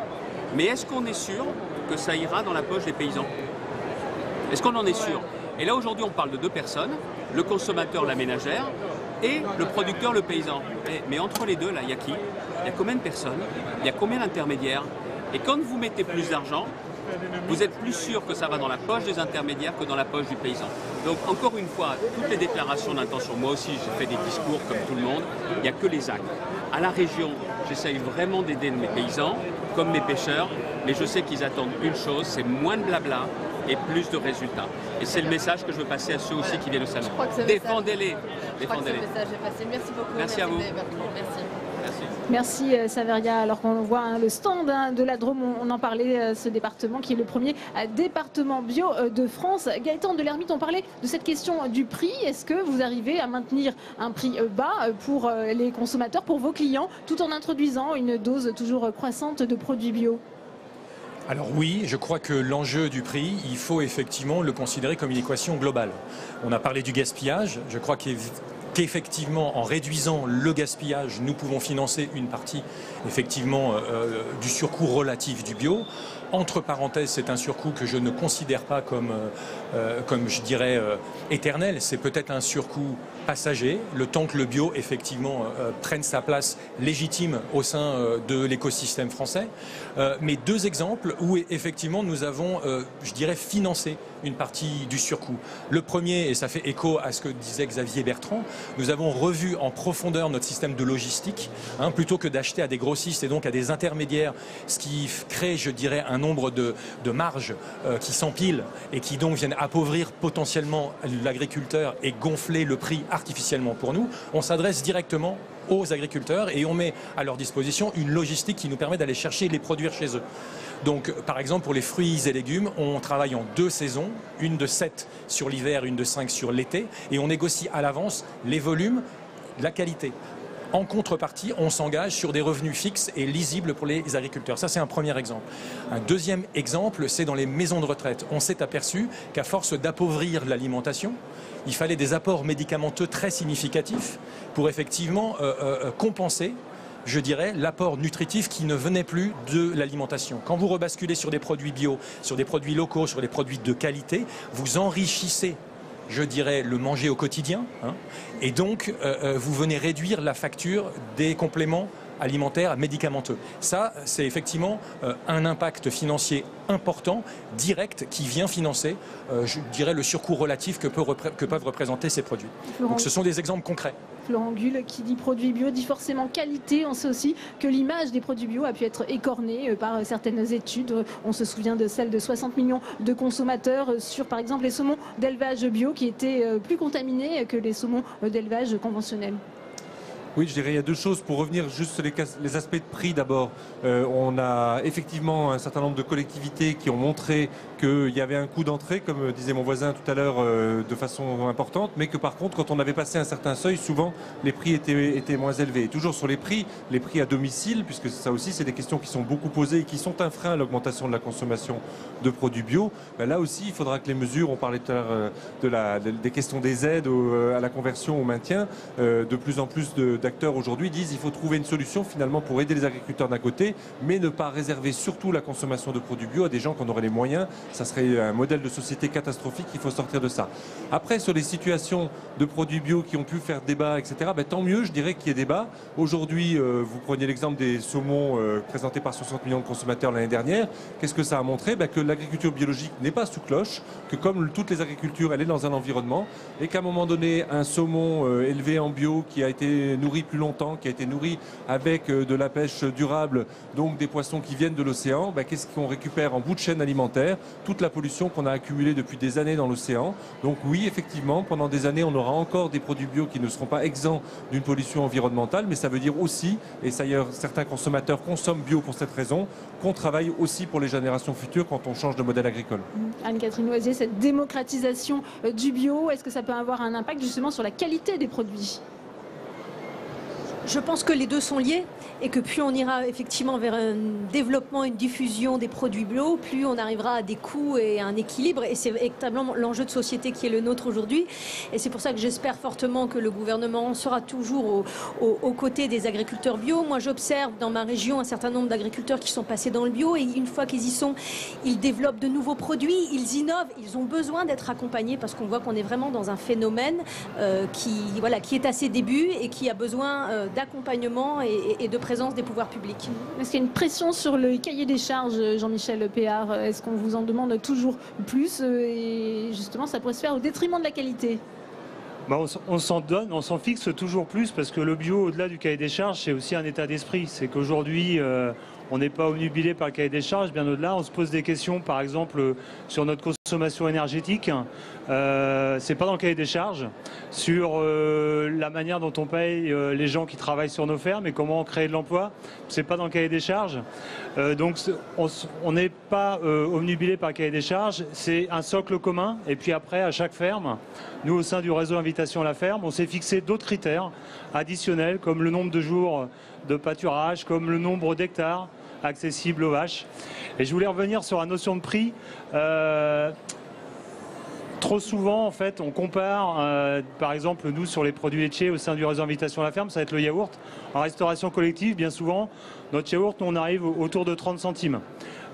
Mais est-ce qu'on est sûr que ça ira dans la poche des paysans? Est-ce qu'on en est sûr? Et là, aujourd'hui, on parle de 2 personnes, le consommateur, la ménagère, et le producteur, le paysan. Mais entre les deux, là, il y a qui? Il y a combien de personnes? Il y a combien d'intermédiaires? Et quand vous mettez plus d'argent, vous êtes plus sûr que ça va dans la poche des intermédiaires que dans la poche du paysan. Donc, encore une fois, toutes les déclarations d'intention, moi aussi, j'ai fait des discours comme tout le monde, il n'y a que les actes. À la région, j'essaye vraiment d'aider mes paysans, comme mes pêcheurs, mais je sais qu'ils attendent une chose, c'est moins de blabla et plus de résultats. Et c'est le message que je veux passer à ceux aussi qui viennent au salon. Défendez-les. Je crois que ce message est passé. Merci beaucoup. Merci à vous. Merci. Merci Saveria. Alors qu'on voit le stand de la Drôme, on en parlait, ce département qui est le premier département bio de France. Gaëtan Delermite, on parlait de cette question du prix. Est-ce que vous arrivez à maintenir un prix bas pour les consommateurs, pour vos clients, tout en introduisant une dose toujours croissante de produits bio ? Alors oui, je crois que l'enjeu du prix, il faut effectivement le considérer comme une équation globale. On a parlé du gaspillage, je crois qu'effectivement, en réduisant le gaspillage, nous pouvons financer une partie effectivement du surcoût relatif du bio. Entre parenthèses, c'est un surcoût que je ne considère pas comme je dirais, éternel. C'est peut-être un surcoût passager, le temps que le bio, effectivement, prenne sa place légitime au sein de l'écosystème français. Mais 2 exemples où, effectivement, nous avons, je dirais, financé une partie du surcoût. Le premier, et ça fait écho à ce que disait Xavier Bertrand, nous avons revu en profondeur notre système de logistique, plutôt que d'acheter à des grossistes et donc à des intermédiaires, ce qui crée, je dirais, un nombre de marges qui s'empilent et qui donc viennent appauvrir potentiellement l'agriculteur et gonfler le prix artificiellement pour nous. On s'adresse directement aux agriculteurs et on met à leur disposition une logistique qui nous permet d'aller chercher et de les produire chez eux. Donc, par exemple, pour les fruits et légumes, on travaille en 2 saisons, une de 7 sur l'hiver, une de 5 sur l'été, et on négocie à l'avance les volumes, la qualité. En contrepartie, on s'engage sur des revenus fixes et lisibles pour les agriculteurs. Ça, c'est un premier exemple. Un deuxième exemple, c'est dans les maisons de retraite. On s'est aperçu qu'à force d'appauvrir l'alimentation, il fallait des apports médicamenteux très significatifs pour effectivement compenser, je dirais, l'apport nutritif qui ne venait plus de l'alimentation. Quand vous rebasculez sur des produits bio, sur des produits locaux, sur des produits de qualité, vous enrichissez, je dirais, le manger au quotidien, hein, et donc vous venez réduire la facture des compléments alimentaires médicamenteux. Ça, c'est effectivement un impact financier important, direct, qui vient financer, je dirais, le surcoût relatif que peuvent représenter ces produits. Donc ce sont des exemples concrets. Florent Gull, qui dit produit bio, dit forcément qualité. On sait aussi que l'image des produits bio a pu être écornée par certaines études. On se souvient de celle de 60 millions de consommateurs sur, par exemple, les saumons d'élevage bio qui étaient plus contaminés que les saumons d'élevage conventionnels. Oui, je dirais il y a 2 choses. Pour revenir juste sur les aspects de prix d'abord, on a effectivement un certain nombre de collectivités qui ont montré qu'il y avait un coût d'entrée, comme disait mon voisin tout à l'heure, de façon importante, mais que par contre, quand on avait passé un certain seuil, souvent les prix étaient moins élevés. Et toujours sur les prix à domicile, puisque ça aussi c'est des questions qui sont beaucoup posées et qui sont un frein à l'augmentation de la consommation de produits bio. Ben là aussi, il faudra que les mesures, on parlait tout à l'heure des questions des aides à la conversion, au maintien, de plus en plus d'acteurs aujourd'hui disent qu'il faut trouver une solution finalement pour aider les agriculteurs d'un côté, mais ne pas réserver surtout la consommation de produits bio à des gens qui en auraient les moyens. Ça serait un modèle de société catastrophique, il faut sortir de ça. Après, sur les situations de produits bio qui ont pu faire débat, etc., ben, tant mieux, je dirais qu'il y ait débat. Aujourd'hui, vous preniez l'exemple des saumons présentés par 60 millions de consommateurs l'année dernière. Qu'est-ce que ça a montré? Ben, que l'agriculture biologique n'est pas sous cloche, que comme toutes les agricultures, elle est dans un environnement, et qu'à un moment donné, un saumon élevé en bio qui a été nourri plus longtemps, qui a été nourri avec de la pêche durable, donc des poissons qui viennent de l'océan, ben, qu'est-ce qu'on récupère en bout de chaîne alimentaire? Toute la pollution qu'on a accumulée depuis des années dans l'océan. Donc oui, effectivement, pendant des années, on aura encore des produits bio qui ne seront pas exempts d'une pollution environnementale, mais ça veut dire aussi, et d'ailleurs certains consommateurs consomment bio pour cette raison, qu'on travaille aussi pour les générations futures quand on change de modèle agricole. Anne-Catherine Loisier, cette démocratisation du bio, est-ce que ça peut avoir un impact justement sur la qualité des produits ? Je pense que les deux sont liés et que plus on ira effectivement vers un développement, une diffusion des produits bio, plus on arrivera à des coûts et à un équilibre. Et c'est véritablement l'enjeu de société qui est le nôtre aujourd'hui. Et c'est pour ça que j'espère fortement que le gouvernement sera toujours aux côtés des agriculteurs bio. Moi, j'observe dans ma région un certain nombre d'agriculteurs qui sont passés dans le bio et une fois qu'ils y sont, ils développent de nouveaux produits, ils innovent, ils ont besoin d'être accompagnés parce qu'on voit qu'on est vraiment dans un phénomène qui est à ses débuts et qui a besoin d'accompagnement et de présence des pouvoirs publics. Est-ce qu'il y a une pression sur le cahier des charges, Jean-Michel Péard? Est-ce qu'on vous en demande toujours plus et justement ça pourrait se faire au détriment de la qualité? On s'en donne, on s'en fixe toujours plus parce que le bio, au-delà du cahier des charges, c'est aussi un état d'esprit. C'est qu'aujourd'hui, on n'est pas obnubilé par le cahier des charges, bien au-delà. On se pose des questions, par exemple, sur notre consommation énergétique. C'est pas dans le cahier des charges. Sur la manière dont on paye les gens qui travaillent sur nos fermes et comment on crée de l'emploi, c'est pas dans le cahier des charges. Donc on n'est pas obnubilé par le cahier des charges. C'est un socle commun. Et puis après, à chaque ferme, nous, au sein du réseau Invitation à la ferme, on s'est fixé d'autres critères additionnels, comme le nombre de jours de pâturage, comme le nombre d'hectares accessibles aux vaches. Et je voulais revenir sur la notion de prix. Trop souvent, en fait, on compare, par exemple, nous, sur les produits laitiers au sein du réseau Invitation à la ferme, ça va être le yaourt. En restauration collective, bien souvent, notre yaourt, nous, on arrive autour de 30 centimes.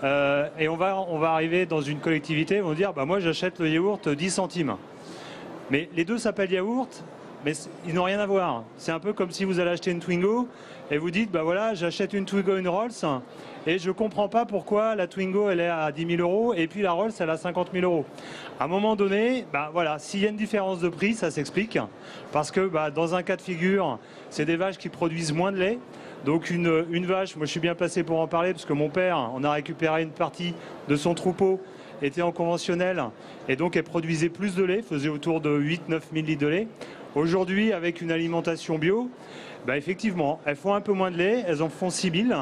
Et on va arriver dans une collectivité, on va dire, bah, moi, j'achète le yaourt 10 centimes. Mais les deux s'appellent yaourt, mais ils n'ont rien à voir. C'est un peu comme si vous allez acheter une Twingo et vous dites, bah voilà, j'achète une Twingo, une Rolls, et je ne comprends pas pourquoi la Twingo, elle est à 10 000 € et puis la Rolls, elle est à 50 000 €. À un moment donné, bah voilà, s'il y a une différence de prix, ça s'explique. Parce que bah, dans un cas de figure, c'est des vaches qui produisent moins de lait. Donc une vache, moi je suis bien placé pour en parler, parce que mon père, on a récupéré une partie de son troupeau, était en conventionnel, et donc elle produisait plus de lait, faisait autour de 8-9 000 litres de lait. Aujourd'hui, avec une alimentation bio, effectivement, elles font un peu moins de lait, elles en font 6 000.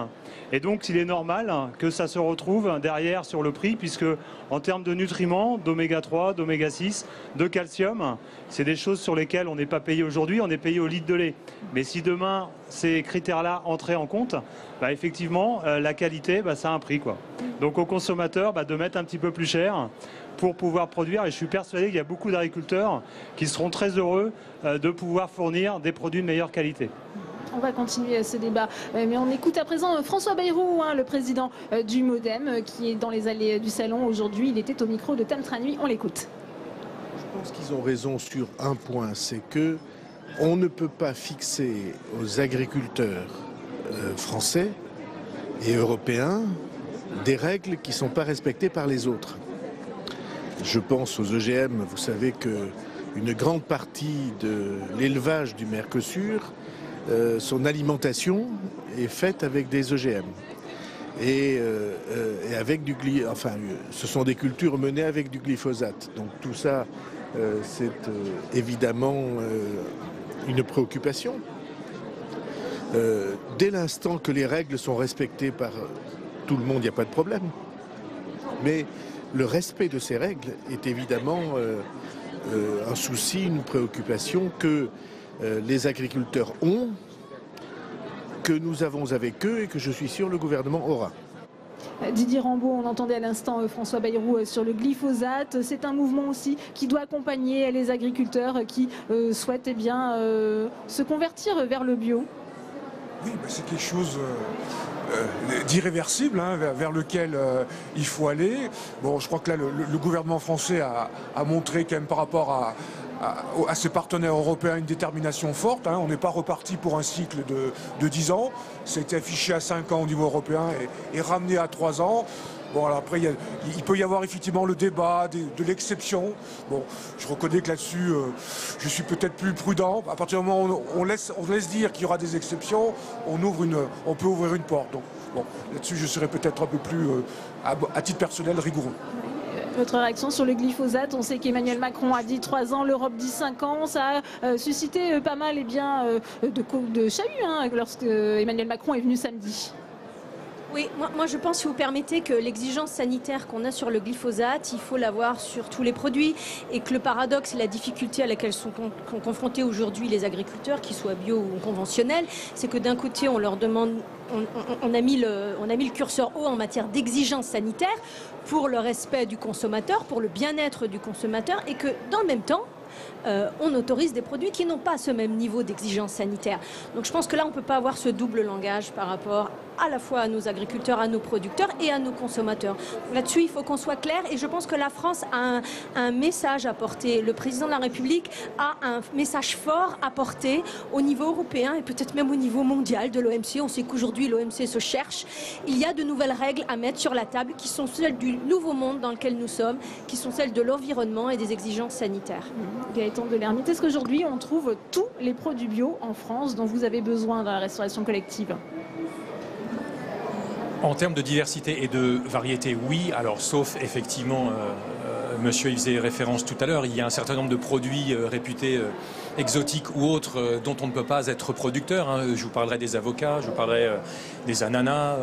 Et donc, il est normal que ça se retrouve derrière sur le prix, puisque en termes de nutriments, d'oméga 3, d'oméga 6, de calcium, c'est des choses sur lesquelles on n'est pas payé aujourd'hui, on est payé au litre de lait. Mais si demain, ces critères-là entraient en compte, effectivement, la qualité, ça a un prix, quoi. Donc, aux consommateurs, de mettre un petit peu plus cher pour pouvoir produire. Et je suis persuadé qu'il y a beaucoup d'agriculteurs qui seront très heureux de pouvoir fournir des produits de meilleure qualité. On va continuer ce débat, mais on écoute à présent François Bayrou, le président du MoDem, qui est dans les allées du salon aujourd'hui. Il était au micro de Tam Tra Nuit, on l'écoute. Je pense qu'ils ont raison sur un point, c'est que on ne peut pas fixer aux agriculteurs français et européens des règles qui ne sont pas respectées par les autres. Je pense aux OGM, vous savez qu'une grande partie de l'élevage du Mercosur, son alimentation est faite avec des OGM. Et avec ce sont des cultures menées avec du glyphosate. Donc tout ça, c'est évidemment une préoccupation. Dès l'instant que les règles sont respectées par tout le monde, il n'y a pas de problème. Mais le respect de ces règles est évidemment un souci, une préoccupation que les agriculteurs ont, que nous avons avec eux et que je suis sûr le gouvernement aura. Didier Rambaud, on entendait à l'instant François Bayrou sur le glyphosate. C'est un mouvement aussi qui doit accompagner les agriculteurs qui souhaitent se convertir vers le bio. Oui, c'est quelque chose d'irréversible, vers lequel il faut aller. Bon, je crois que là, le gouvernement français a montré quand même par rapport à ses partenaires européens une détermination forte. On n'est pas reparti pour un cycle de 10 ans. Ça a été affiché à 5 ans au niveau européen et ramené à 3 ans. Bon, alors après, il peut y avoir effectivement le débat de l'exception. Bon, je reconnais que là-dessus, je suis peut-être plus prudent. À partir du moment où on laisse dire qu'il y aura des exceptions, on peut ouvrir une porte. Donc, bon, là-dessus, je serais peut-être un peu plus, à titre personnel, rigoureux. Votre réaction sur le glyphosate? On sait qu'Emmanuel Macron a dit 3 ans, l'Europe dit 5 ans. Ça a suscité pas mal de chahut lorsque Emmanuel Macron est venu samedi. Oui, moi je pense, si vous permettez, que l'exigence sanitaire qu'on a sur le glyphosate, il faut l'avoir sur tous les produits, et que le paradoxe et la difficulté à laquelle sont confrontés aujourd'hui les agriculteurs, qu'ils soient bio ou conventionnels, c'est que d'un côté on leur demande, on a mis le curseur haut en matière d'exigence sanitaire pour le respect du consommateur, pour le bien-être du consommateur, et que dans le même temps, on autorise des produits qui n'ont pas ce même niveau d'exigence sanitaire. Donc je pense que là, on ne peut pas avoir ce double langage par rapport à la fois à nos agriculteurs, à nos producteurs et à nos consommateurs. Là-dessus, il faut qu'on soit clair, et je pense que la France a un message à porter. Le président de la République a un message fort à porter au niveau européen et peut-être même au niveau mondial de l'OMC. On sait qu'aujourd'hui, l'OMC se cherche. Il y a de nouvelles règles à mettre sur la table qui sont celles du nouveau monde dans lequel nous sommes, qui sont celles de l'environnement et des exigences sanitaires. Gaëtan Delermite, est-ce qu'aujourd'hui, on trouve tous les produits bio en France dont vous avez besoin dans la restauration collective ? En termes de diversité et de variété, oui. Alors, sauf effectivement, monsieur y faisait référence tout à l'heure, il y a un certain nombre de produits réputés exotiques ou autres dont on ne peut pas être producteur. Je vous parlerai des avocats, je vous parlerai des ananas,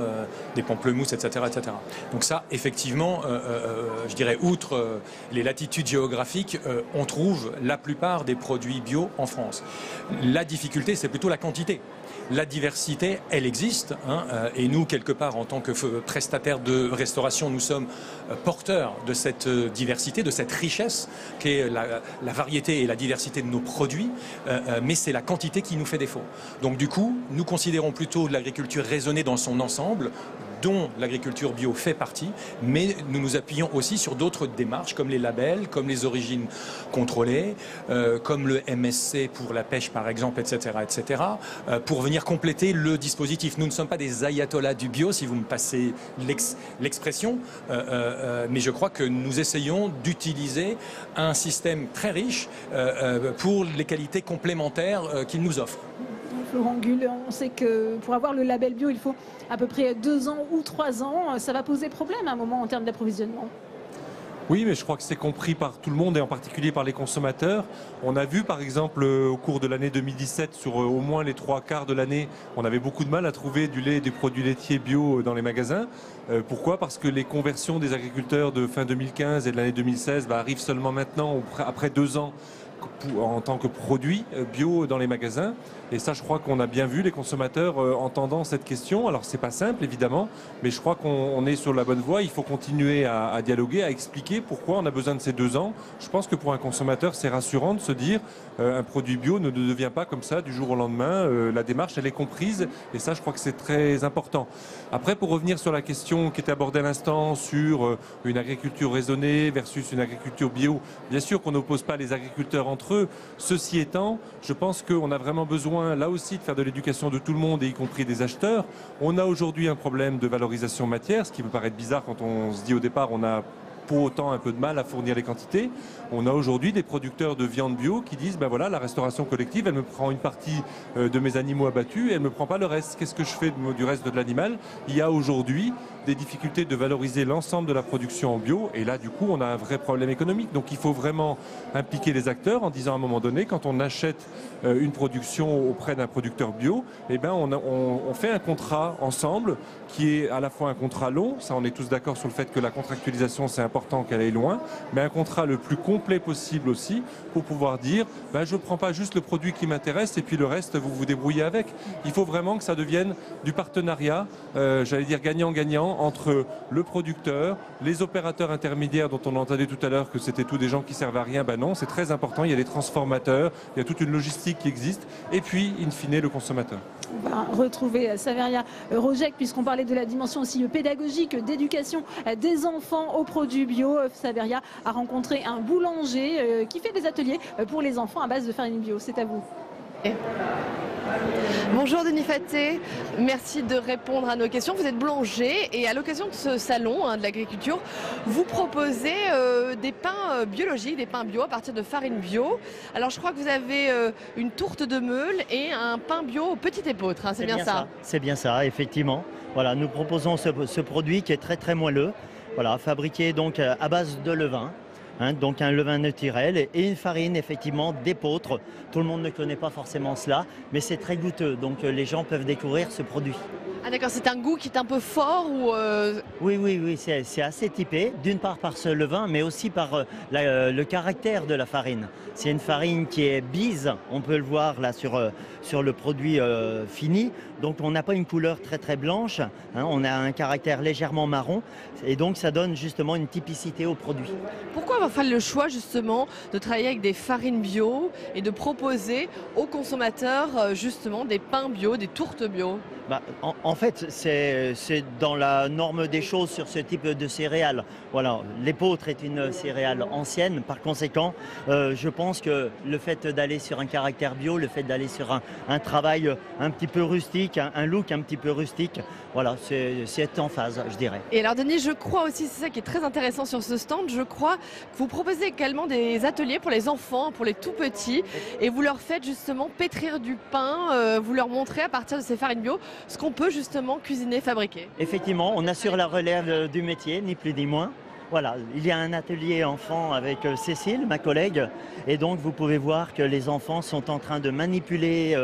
des pamplemousses, etc., etc. Donc ça, effectivement, je dirais, outre les latitudes géographiques, on trouve la plupart des produits bio en France. La difficulté, c'est plutôt la quantité. La diversité, elle existe, et nous, quelque part, en tant que prestataires de restauration, nous sommes porteurs de cette diversité, de cette richesse qu'est la variété et la diversité de nos produits, mais c'est la quantité qui nous fait défaut. Donc du coup, nous considérons plutôt l'agriculture raisonnée dans son ensemble, dont l'agriculture bio fait partie, mais nous nous appuyons aussi sur d'autres démarches comme les labels, comme les origines contrôlées, comme le MSC pour la pêche par exemple, etc., etc., pour venir compléter le dispositif. Nous ne sommes pas des ayatollahs du bio, si vous me passez l'expression, mais je crois que nous essayons d'utiliser un système très riche pour les qualités complémentaires qu'il nous offre. Florent Gull, on sait que pour avoir le label bio, il faut à peu près 2 ans ou 3 ans. Ça va poser problème à un moment en termes d'approvisionnement. Oui, mais je crois que c'est compris par tout le monde et en particulier par les consommateurs. On a vu par exemple au cours de l'année 2017, sur au moins les 3/4 de l'année, on avait beaucoup de mal à trouver du lait et des produits laitiers bio dans les magasins. Pourquoi? Parce que les conversions des agriculteurs de fin 2015 et de l'année 2016 arrivent seulement maintenant, après 2 ans, en tant que produit bio dans les magasins. Et ça, je crois qu'on a bien vu les consommateurs entendant cette question. Alors, c'est pas simple, évidemment, mais je crois qu'on est sur la bonne voie. Il faut continuer à dialoguer, à expliquer pourquoi on a besoin de ces 2 ans. Je pense que pour un consommateur, c'est rassurant de se dire un produit bio ne devient pas comme ça du jour au lendemain. La démarche, elle est comprise. Et ça, je crois que c'est très important. Après, pour revenir sur la question qui était abordée à l'instant sur une agriculture raisonnée versus une agriculture bio, bien sûr qu'on n'oppose pas les agriculteurs entre eux. Ceci étant, je pense qu'on a vraiment besoin là aussi de faire de l'éducation de tout le monde, et y compris des acheteurs. On a aujourd'hui un problème de valorisation matière, ce qui peut paraître bizarre quand on se dit au départ on a pour autant un peu de mal à fournir les quantités. On a aujourd'hui des producteurs de viande bio qui disent ben voilà, la restauration collective, elle me prend une partie de mes animaux abattus et elle ne me prend pas le reste. Qu'est-ce que je fais du reste de l'animal? Il y a aujourd'hui des difficultés de valoriser l'ensemble de la production en bio, et là du coup on a un vrai problème économique. Donc il faut vraiment impliquer les acteurs en disant à un moment donné, quand on achète une production auprès d'un producteur bio, eh ben on fait un contrat ensemble qui est à la fois un contrat long, ça on est tous d'accord sur le fait que la contractualisation c'est important qu'elle aille loin, mais un contrat le plus complet possible aussi pour pouvoir dire ben, je ne prends pas juste le produit qui m'intéresse et puis le reste vous vous débrouillez avec. Il faut vraiment que ça devienne du partenariat, j'allais dire gagnant-gagnant, entre le producteur, les opérateurs intermédiaires dont on entendait tout à l'heure que c'était tous des gens qui servent à rien. Ben non, c'est très important, il y a des transformateurs, il y a toute une logistique qui existe, et puis in fine le consommateur. On va retrouver Saveria Rojek, puisqu'on parlait de la dimension aussi pédagogique d'éducation des enfants aux produits bio. Saveria a rencontré un boulanger qui fait des ateliers pour les enfants à base de farine bio. C'est à vous. Bonjour Denis Faté, merci de répondre à nos questions. Vous êtes boulanger et à l'occasion de ce salon de l'agriculture, vous proposez des pains biologiques, des pains bio à partir de farine bio. Alors je crois que vous avez une tourte de meule et un pain bio au petit épeautre, hein, c'est bien ça? C'est bien ça, effectivement. Voilà, nous proposons ce produit qui est très très moelleux, voilà, fabriqué donc à base de levain. Donc un levain naturel et une farine effectivement d'épeautre. Tout le monde ne connaît pas forcément cela, mais c'est très goûteux, donc les gens peuvent découvrir ce produit. Ah d'accord, c'est un goût qui est un peu fort ou Oui, c'est assez typé, d'une part par ce levain, mais aussi par le caractère de la farine. C'est une farine qui est bise, on peut le voir là sur le produit fini, donc on n'a pas une couleur très très blanche, on a un caractère légèrement marron, et donc ça donne justement une typicité au produit. Pourquoi avoir fait le choix justement de travailler avec des farines bio et de proposer aux consommateurs justement des pains bio, des tourtes bio? En fait, c'est dans la norme des choses sur ce type de céréales. Voilà, l'épeautre est une céréale ancienne, par conséquent, je pense que le fait d'aller sur un caractère bio, le fait d'aller sur un travail un petit peu rustique, un look un petit peu rustique, voilà, c'est en phase, je dirais. Et alors Denis, je crois aussi, c'est ça qui est très intéressant sur ce stand, je crois que vous proposez également des ateliers pour les enfants, pour les tout petits, et vous leur faites justement pétrir du pain, vous leur montrez à partir de ces farines bio ce qu'on peut justement cuisiner, fabriquer. Effectivement, on assure la relève du métier, ni plus ni moins. Voilà, il y a un atelier enfant avec Cécile, ma collègue, et donc vous pouvez voir que les enfants sont en train de manipuler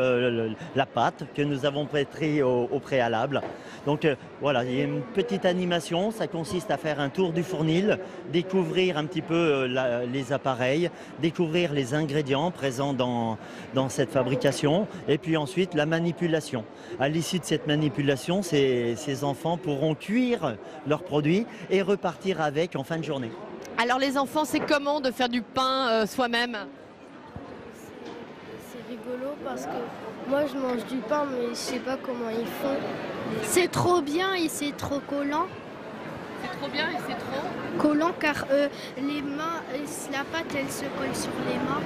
la pâte que nous avons pétrie au préalable. Donc voilà, il y a une petite animation, ça consiste à faire un tour du fournil, découvrir un petit peu les appareils, découvrir les ingrédients présents dans cette fabrication, et puis ensuite la manipulation. À l'issue de cette manipulation, ces enfants pourront cuire leurs produits et repartir avec en fin de journée. Alors les enfants, c'est comment de faire du pain soi-même? C'est rigolo parce que moi je mange du pain mais je sais pas comment ils font. C'est trop bien et c'est trop collant. C'est trop bien et c'est trop collant car les mains, la pâte elle se colle sur les mains.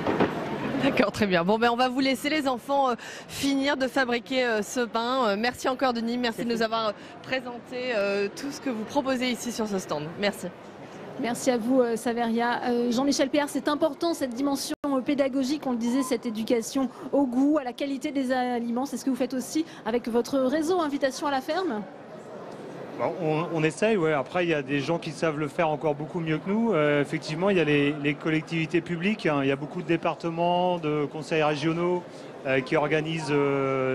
D'accord, très bien. Bon, ben, on va vous laisser les enfants finir de fabriquer ce pain. Merci encore Denis, merci de nous avoir présenté tout ce que vous proposez ici sur ce stand. Merci. Merci à vous Saveria. Jean-Michel Péard, c'est important cette dimension pédagogique, on le disait, cette éducation au goût, à la qualité des aliments. C'est ce que vous faites aussi avec votre réseau Invitation à la ferme? On essaye, ouais. Après, il y a des gens qui savent le faire encore beaucoup mieux que nous. Effectivement, il y a les collectivités publiques. Hein. Il y a beaucoup de départements, de conseils régionaux qui organisent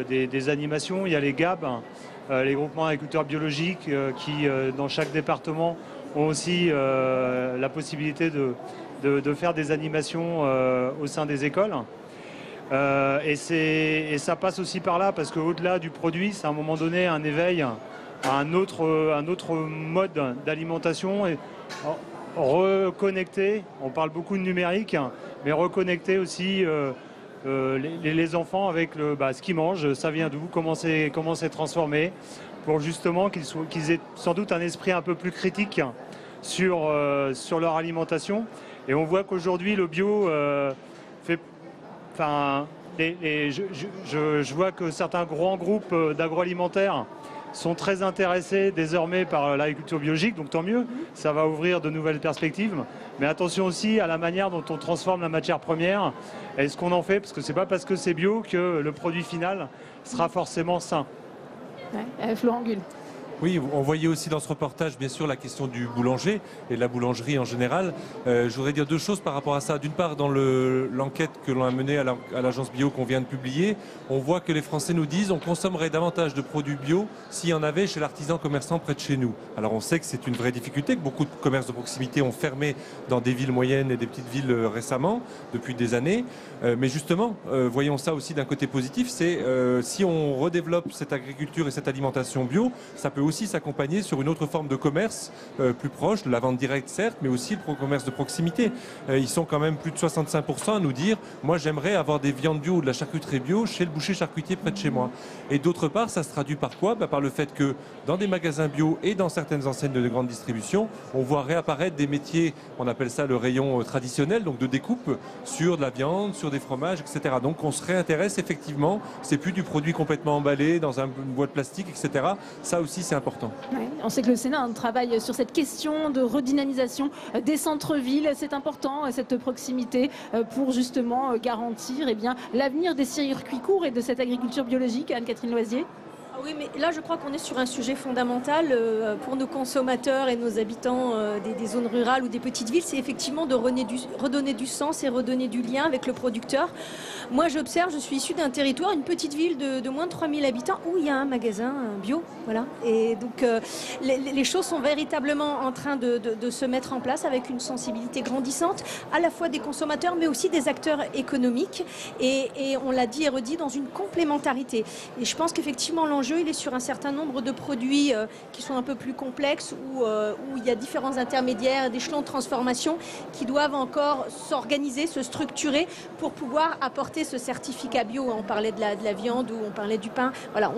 des animations. Il y a les GAB, les groupements agriculteurs biologiques, qui, dans chaque département, ont aussi la possibilité de faire des animations au sein des écoles. Et ça passe aussi par là, parce qu'au-delà du produit, c'est à un moment donné un éveil à un autre mode d'alimentation et reconnecter, on parle beaucoup de numérique, mais reconnecter aussi les enfants avec ce qu'ils mangent, ça vient d'où, comment c'est transformé, pour justement qu'ils aient sans doute un esprit un peu plus critique sur leur alimentation. Et on voit qu'aujourd'hui le bio fait... Enfin, je vois que certains grands groupes d'agroalimentaire sont très intéressés désormais par l'agriculture biologique, donc tant mieux, ça va ouvrir de nouvelles perspectives. Mais attention aussi à la manière dont on transforme la matière première et ce qu'on en fait, parce que c'est pas parce que c'est bio que le produit final sera forcément sain. Ouais, Florent Gull. Oui, on voyait aussi dans ce reportage, bien sûr, la question du boulanger et de la boulangerie en général. Je voudrais dire deux choses par rapport à ça. D'une part, dans l'enquête que l'on a menée à l'agence bio qu'on vient de publier, on voit que les Français nous disent on consommerait davantage de produits bio s'il y en avait chez l'artisan commerçant près de chez nous. Alors on sait que c'est une vraie difficulté, que beaucoup de commerces de proximité ont fermé dans des villes moyennes et des petites villes récemment, depuis des années. Mais justement, voyons ça aussi d'un côté positif, c'est si on redéveloppe cette agriculture et cette alimentation bio, ça peut aussi s'accompagner sur une autre forme de commerce plus proche, de la vente directe certes, mais aussi le commerce de proximité. Ils sont quand même plus de 65% à nous dire moi j'aimerais avoir des viandes bio ou de la charcuterie bio chez le boucher charcutier près de chez moi. Et d'autre part, ça se traduit par quoi? Par le fait que dans des magasins bio et dans certaines enseignes de grande distribution, on voit réapparaître des métiers, on appelle ça le rayon traditionnel, donc de découpe sur de la viande, sur des fromages, etc. Donc on se réintéresse effectivement, c'est plus du produit complètement emballé dans une boîte plastique, etc. Ça aussi c'est important. Ouais, on sait que le Sénat travaille sur cette question de redynamisation des centres-villes. C'est important, cette proximité, pour justement garantir l'avenir des circuits courts et de cette agriculture biologique. Anne-Catherine Loisier. Oui, mais là, je crois qu'on est sur un sujet fondamental pour nos consommateurs et nos habitants des zones rurales ou des petites villes. C'est effectivement de redonner du sens et redonner du lien avec le producteur. Moi, j'observe, je suis issue d'un territoire, une petite ville de moins de 3000 habitants où il y a un magasin bio. Voilà. Et donc, les choses sont véritablement en train de se mettre en place avec une sensibilité grandissante, à la fois des consommateurs, mais aussi des acteurs économiques. Et on l'a dit et redit, dans une complémentarité. Et je pense qu'effectivement, l'enjeu, il est sur un certain nombre de produits qui sont un peu plus complexes, où il y a différents intermédiaires, des échelons de transformation qui doivent encore s'organiser, se structurer pour pouvoir apporter ce certificat bio. On parlait de la viande ou on parlait du pain. Voilà,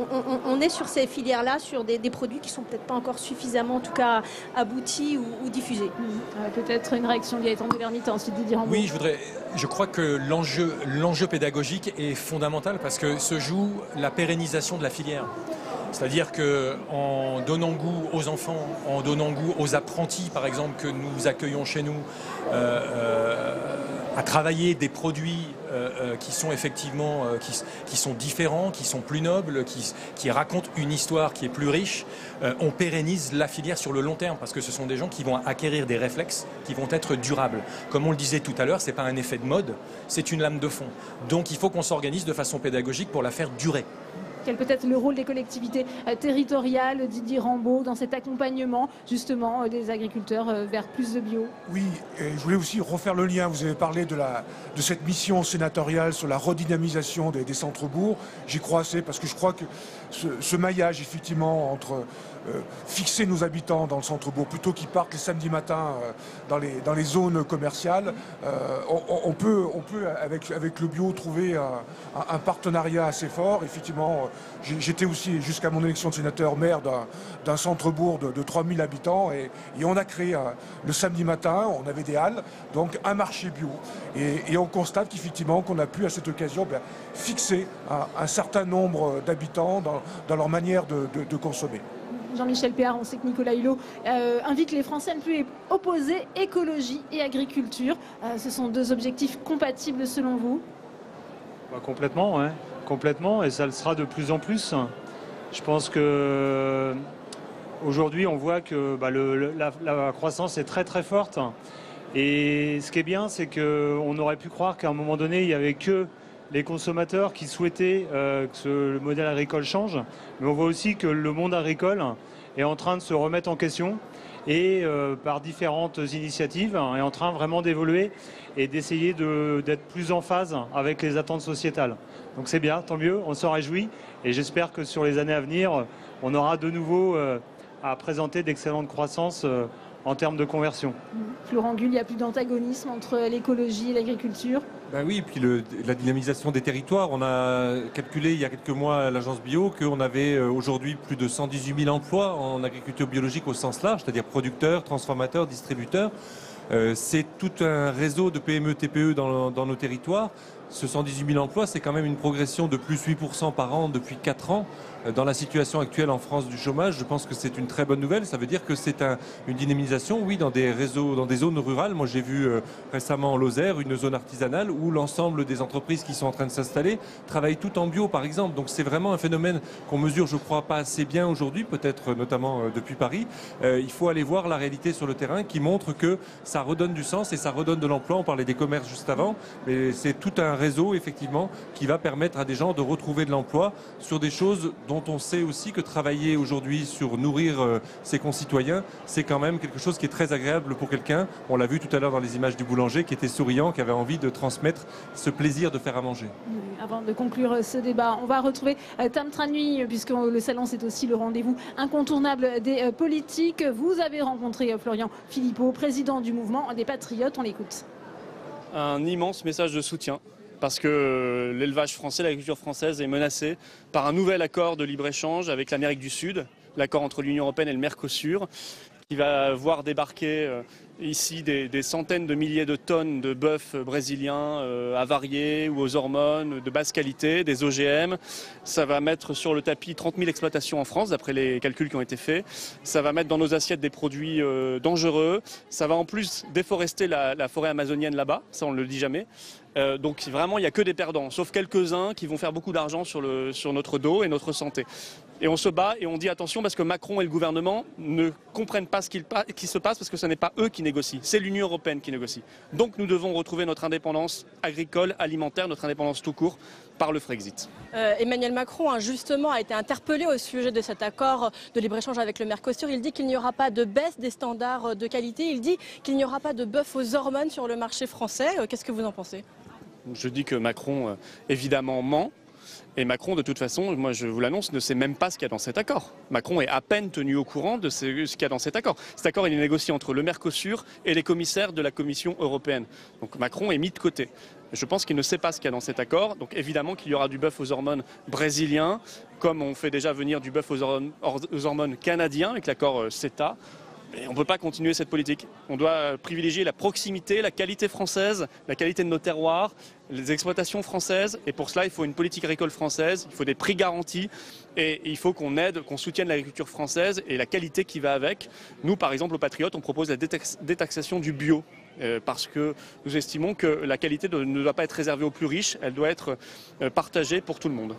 on est sur ces filières-là, sur des produits qui sont peut-être pas encore suffisamment, en tout cas, aboutis ou diffusés. Peut-être une réaction Gaëtan de Vernitte, ensuite Didier Rambaud. Oui, je crois que l'enjeu pédagogique est fondamental parce que se joue la pérennisation de la filière. C'est-à-dire qu'en donnant goût aux enfants, en donnant goût aux apprentis, par exemple, que nous accueillons chez nous, à travailler des produits qui sont effectivement qui sont différents, qui sont plus nobles, qui racontent une histoire qui est plus riche, on pérennise la filière sur le long terme parce que ce sont des gens qui vont acquérir des réflexes qui vont être durables. Comme on le disait tout à l'heure, c'est pas un effet de mode, c'est une lame de fond. Donc il faut qu'on s'organise de façon pédagogique pour la faire durer. Quel peut être le rôle des collectivités territoriales, Didier Rambaud, dans cet accompagnement justement des agriculteurs vers plus de bio? Oui, et je voulais aussi refaire le lien. Vous avez parlé de cette mission sénatoriale sur la redynamisation des centres-bourgs. J'y crois assez parce que je crois que ce maillage effectivement entre fixer nos habitants dans le centre-bourg plutôt qu'ils partent les samedis matins dans les zones commerciales, on peut avec le bio trouver un partenariat assez fort. Effectivement, j'étais aussi jusqu'à mon élection de sénateur maire d'un centre-bourg de 3000 habitants et on a créé le samedi matin, on avait des halles, donc un marché bio et on constate qu'effectivement qu'on a pu à cette occasion fixer un certain nombre d'habitants dans leur manière de consommer. Jean-Michel Péard, on sait que Nicolas Hulot invite les Français à ne plus opposer écologie et agriculture. Ce sont deux objectifs compatibles selon vous? Complètement, ouais. Complètement, et ça le sera de plus en plus. Je pense que Aujourd'hui, on voit que la croissance est très très forte. Et ce qui est bien, c'est qu'on aurait pu croire qu'à un moment donné, il n'y avait que les consommateurs qui souhaitaient que le modèle agricole change. Mais on voit aussi que le monde agricole est en train de se remettre en question et par différentes initiatives est en train vraiment d'évoluer et d'essayer d'être plus en phase avec les attentes sociétales. Donc c'est bien, tant mieux, on s'en réjouit et j'espère que sur les années à venir, on aura de nouveau à présenter d'excellentes croissances en termes de conversion. Florent Gull, il n'y a plus d'antagonisme entre l'écologie et l'agriculture? Ben oui, et puis la dynamisation des territoires. On a calculé il y a quelques mois à l'agence Bio qu'on avait aujourd'hui plus de 118 000 emplois en agriculture biologique au sens large, c'est-à-dire producteurs, transformateurs, distributeurs. C'est tout un réseau de PME, TPE dans nos territoires. Ce 118 000 emplois, c'est quand même une progression de plus 8% par an depuis 4 ans. Dans la situation actuelle en France du chômage, je pense que c'est une très bonne nouvelle. Ça veut dire que c'est une dynamisation, oui, dans des réseaux, dans des zones rurales. Moi, j'ai vu récemment en Lozère une zone artisanale où l'ensemble des entreprises qui sont en train de s'installer travaillent tout en bio, par exemple. Donc c'est vraiment un phénomène qu'on mesure, je crois, pas assez bien aujourd'hui, peut-être notamment depuis Paris. Il faut aller voir la réalité sur le terrain qui montre que ça redonne du sens et ça redonne de l'emploi. On parlait des commerces juste avant, mais c'est tout un réseau, effectivement, qui va permettre à des gens de retrouver de l'emploi sur des choses dont on sait aussi que travailler aujourd'hui sur nourrir ses concitoyens, c'est quand même quelque chose qui est très agréable pour quelqu'un. On l'a vu tout à l'heure dans les images du boulanger qui était souriant, qui avait envie de transmettre ce plaisir de faire à manger. Avant de conclure ce débat, on va retrouver Tam Tran Nui, puisque le salon c'est aussi le rendez-vous incontournable des politiques. Vous avez rencontré Florian Philippot, président du mouvement des Patriotes, on l'écoute. Un immense message de soutien, parce que l'élevage français, l'agriculture française est menacée par un nouvel accord de libre-échange avec l'Amérique du Sud, l'accord entre l'Union européenne et le Mercosur, qui va voir débarquer ici des centaines de milliers de tonnes de bœuf brésiliens avariés ou aux hormones de basse qualité, des OGM. Ça va mettre sur le tapis 30 000 exploitations en France, d'après les calculs qui ont été faits. Ça va mettre dans nos assiettes des produits dangereux. Ça va en plus déforester la forêt amazonienne là-bas, ça on ne le dit jamais. Donc vraiment, il n'y a que des perdants, sauf quelques-uns qui vont faire beaucoup d'argent sur notre dos et notre santé. Et on se bat et on dit attention parce que Macron et le gouvernement ne comprennent pas ce qui se passe parce que ce n'est pas eux qui négocient, c'est l'Union européenne qui négocie. Donc nous devons retrouver notre indépendance agricole, alimentaire, notre indépendance tout court par le Frexit. Emmanuel Macron justement a été interpellé au sujet de cet accord de libre-échange avec le Mercosur. Il dit qu'il n'y aura pas de baisse des standards de qualité. Il dit qu'il n'y aura pas de bœuf aux hormones sur le marché français. Qu'est-ce que vous en pensez? Je dis que Macron, évidemment, ment. Et Macron, de toute façon, moi je vous l'annonce, ne sait même pas ce qu'il y a dans cet accord. Macron est à peine tenu au courant de ce qu'il y a dans cet accord. Cet accord, il est négocié entre le Mercosur et les commissaires de la Commission européenne. Donc Macron est mis de côté. Je pense qu'il ne sait pas ce qu'il y a dans cet accord. Donc évidemment qu'il y aura du bœuf aux hormones brésilien, comme on fait déjà venir du bœuf aux hormones canadien avec l'accord CETA. Mais on ne peut pas continuer cette politique. On doit privilégier la proximité, la qualité française, la qualité de nos terroirs, les exploitations françaises. Et pour cela, il faut une politique agricole française, il faut des prix garantis et il faut qu'on aide, qu'on soutienne l'agriculture française et la qualité qui va avec. Nous, par exemple, aux Patriotes, on propose la détaxation du bio. Parce que nous estimons que la qualité ne doit pas être réservée aux plus riches, elle doit être partagée pour tout le monde.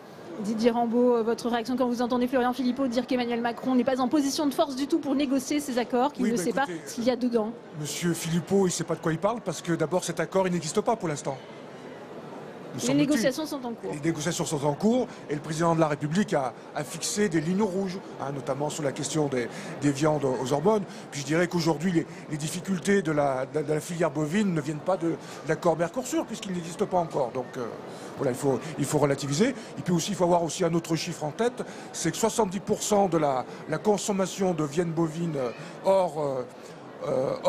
Didier Rambaud, votre réaction quand vous entendez Florian Philippot dire qu'Emmanuel Macron n'est pas en position de force du tout pour négocier ces accords, qu'il ne sait pas ce qu'il y a dedans? Monsieur Philippot, il ne sait pas de quoi il parle parce que d'abord cet accord il n'existe pas pour l'instant. Les négociations sont en cours. Les négociations sont en cours et le président de la République a fixé des lignes rouges, notamment sur la question des viandes aux hormones. Puis je dirais qu'aujourd'hui, les difficultés de la filière bovine ne viennent pas de l'accord Mercosur puisqu'il n'existe pas encore. Donc voilà, il faut relativiser. Et puis aussi, il faut avoir aussi un autre chiffre en tête, c'est que 70% de la consommation de viande bovine hors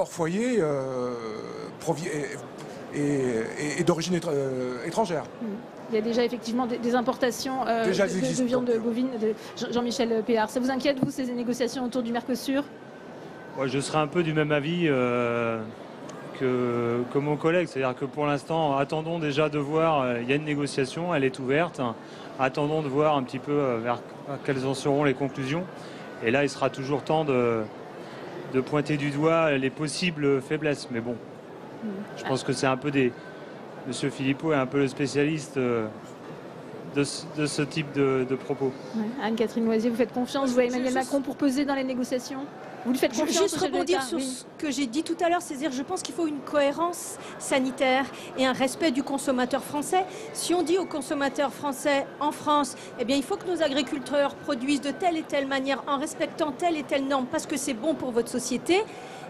foyer et d'origine étrangère. Il y a déjà effectivement des importations de viande bovine de Jean-Michel Péard. Ça vous inquiète, vous, ces négociations autour du Mercosur? Je serais un peu du même avis que mon collègue. C'est-à-dire que pour l'instant, attendons déjà de voir, il y a une négociation, elle est ouverte. Attendons de voir un petit peu vers quelles en seront les conclusions. Et là, il sera toujours temps de pointer du doigt les possibles faiblesses. Mais bon, je pense que c'est un peu Monsieur Philippot est un peu le spécialiste de ce type de propos. Ouais. Anne-Catherine Loisier, vous faites confiance, vous, à Emmanuel Macron, pour peser dans les négociations? Vous lui faites confiance? Juste rebondir sur ce que j'ai dit tout à l'heure, c'est-à-dire je pense qu'il faut une cohérence sanitaire et un respect du consommateur français. Si on dit aux consommateurs français en France, eh bien il faut que nos agriculteurs produisent de telle et telle manière en respectant telle et telle norme parce que c'est bon pour votre société,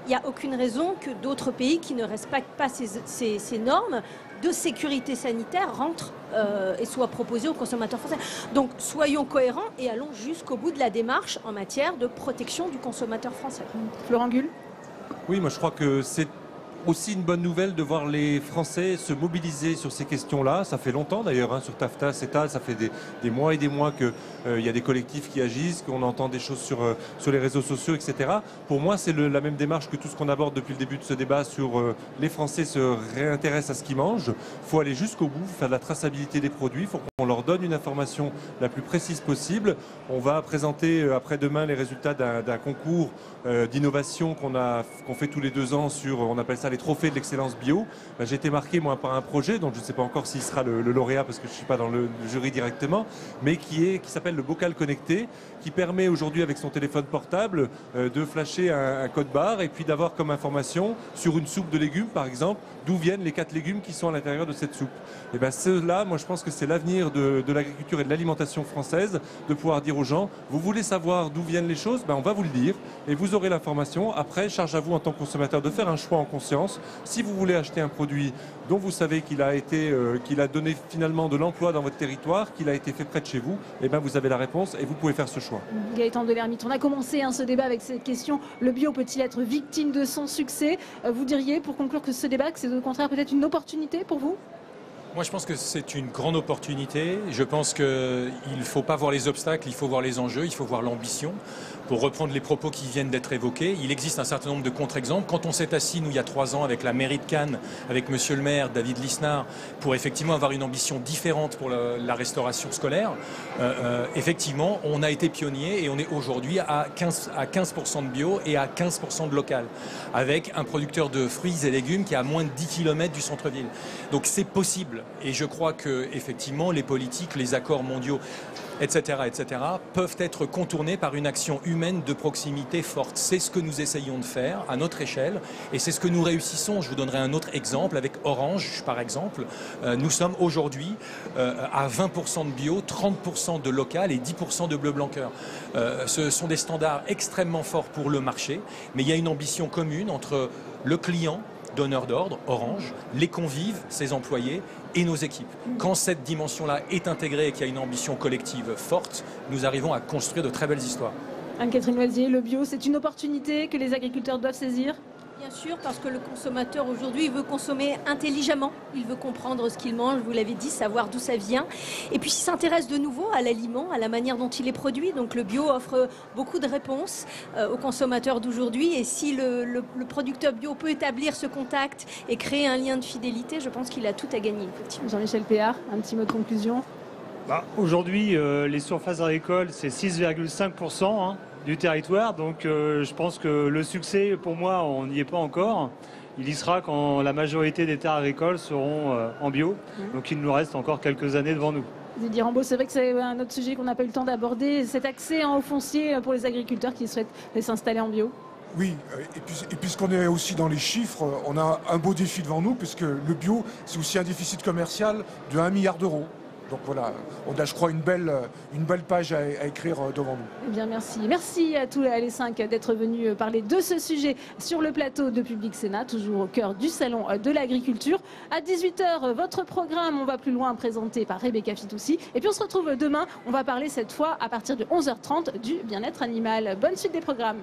il n'y a aucune raison que d'autres pays qui ne respectent pas ces normes de sécurité sanitaire rentrent et soient proposés aux consommateurs français. Donc soyons cohérents et allons jusqu'au bout de la démarche en matière de protection du consommateur français. Florent Gull? Oui, moi je crois que c'est aussi une bonne nouvelle de voir les Français se mobiliser sur ces questions-là. Ça fait longtemps d'ailleurs, hein, sur TAFTA, CETA, ça fait des mois et des mois qu'il y a des collectifs qui agissent, qu'on entend des choses sur les réseaux sociaux, etc. Pour moi, c'est la même démarche que tout ce qu'on aborde depuis le début de ce débat sur les Français se réintéressent à ce qu'ils mangent. Il faut aller jusqu'au bout, faire de la traçabilité des produits, il faut qu'on leur donne une information la plus précise possible. On va présenter après-demain les résultats d'un concours d'innovation qu'on fait tous les 2 ans sur, on appelle ça les trophées de l'excellence bio. J'ai été marqué moi par un projet dont je ne sais pas encore s'il sera le lauréat parce que je ne suis pas dans le jury directement, mais qui s'appelle le bocal connecté, qui permet aujourd'hui avec son téléphone portable de flasher un code barre et puis d'avoir comme information sur une soupe de légumes par exemple d'où viennent les 4 légumes qui sont à l'intérieur de cette soupe. Et bien cela, moi je pense que c'est l'avenir de l'agriculture et de l'alimentation française, de pouvoir dire aux gens, vous voulez savoir d'où viennent les choses, on va vous le dire et vous aurez l'information. Après, charge à vous en tant que consommateur de faire un choix en conscience. Si vous voulez acheter un produit dont vous savez qu'il a donné finalement de l'emploi dans votre territoire, qu'il a été fait près de chez vous, et bien vous avez la réponse et vous pouvez faire ce choix. Gaëtan Delermite, on a commencé ce débat avec cette question, le bio peut-il être victime de son succès? Vous diriez, pour conclure, que ce débat, que c'est au contraire peut-être une opportunité pour vous? Moi, je pense que c'est une grande opportunité. Je pense qu'il ne faut pas voir les obstacles, il faut voir les enjeux, il faut voir l'ambition. Pour reprendre les propos qui viennent d'être évoqués, il existe un certain nombre de contre-exemples. Quand on s'est assis, nous, il y a 3 ans, avec la mairie de Cannes, avec monsieur le maire, David Lisnard, pour effectivement avoir une ambition différente pour la restauration scolaire, effectivement, on a été pionnier et on est aujourd'hui à 15% de bio et à 15% de local, avec un producteur de fruits et légumes qui est à moins de 10 km du centre-ville. Donc c'est possible. Et je crois que effectivement, les politiques, les accords mondiaux, etc., peuvent être contournés par une action humaine de proximité forte. C'est ce que nous essayons de faire à notre échelle et c'est ce que nous réussissons. Je vous donnerai un autre exemple avec Orange, par exemple. Nous sommes aujourd'hui à 20% de bio, 30% de local et 10% de bleu blanc cœur. Ce sont des standards extrêmement forts pour le marché, mais il y a une ambition commune entre le client, donneur d'ordre, Orange, les convives, ses employés et nos équipes. Quand cette dimension-là est intégrée et qu'il y a une ambition collective forte, nous arrivons à construire de très belles histoires. Anne-Catherine Loisier, le bio, c'est une opportunité que les agriculteurs doivent saisir? Bien sûr, parce que le consommateur aujourd'hui, il veut consommer intelligemment, il veut comprendre ce qu'il mange, vous l'avez dit, savoir d'où ça vient. Et puis il s'intéresse de nouveau à l'aliment, à la manière dont il est produit. Donc le bio offre beaucoup de réponses aux consommateurs d'aujourd'hui. Et si le producteur bio peut établir ce contact et créer un lien de fidélité, je pense qu'il a tout à gagner. Jean-Michel Péard, un petit mot de conclusion. Aujourd'hui, les surfaces agricoles, c'est 6,5%. Du territoire, donc je pense que le succès, pour moi, on n'y est pas encore. Il y sera quand la majorité des terres agricoles seront en bio, donc il nous reste encore quelques années devant nous. Didier Rambaud, c'est vrai que c'est un autre sujet qu'on n'a pas eu le temps d'aborder, cet accès au foncier pour les agriculteurs qui souhaitent s'installer en bio. Oui, et puisqu'on est aussi dans les chiffres, on a un beau défi devant nous, puisque le bio, c'est aussi un déficit commercial de 1 milliard d'euros. Donc voilà, on a, je crois, une belle page à écrire devant nous. Eh bien, merci. Merci à tous les 5 d'être venus parler de ce sujet sur le plateau de Public Sénat, toujours au cœur du salon de l'agriculture. À 18h, votre programme, on va plus loin, présenté par Rebecca Fitoussi. Et puis on se retrouve demain, on va parler cette fois à partir de 11h30 du bien-être animal. Bonne suite des programmes.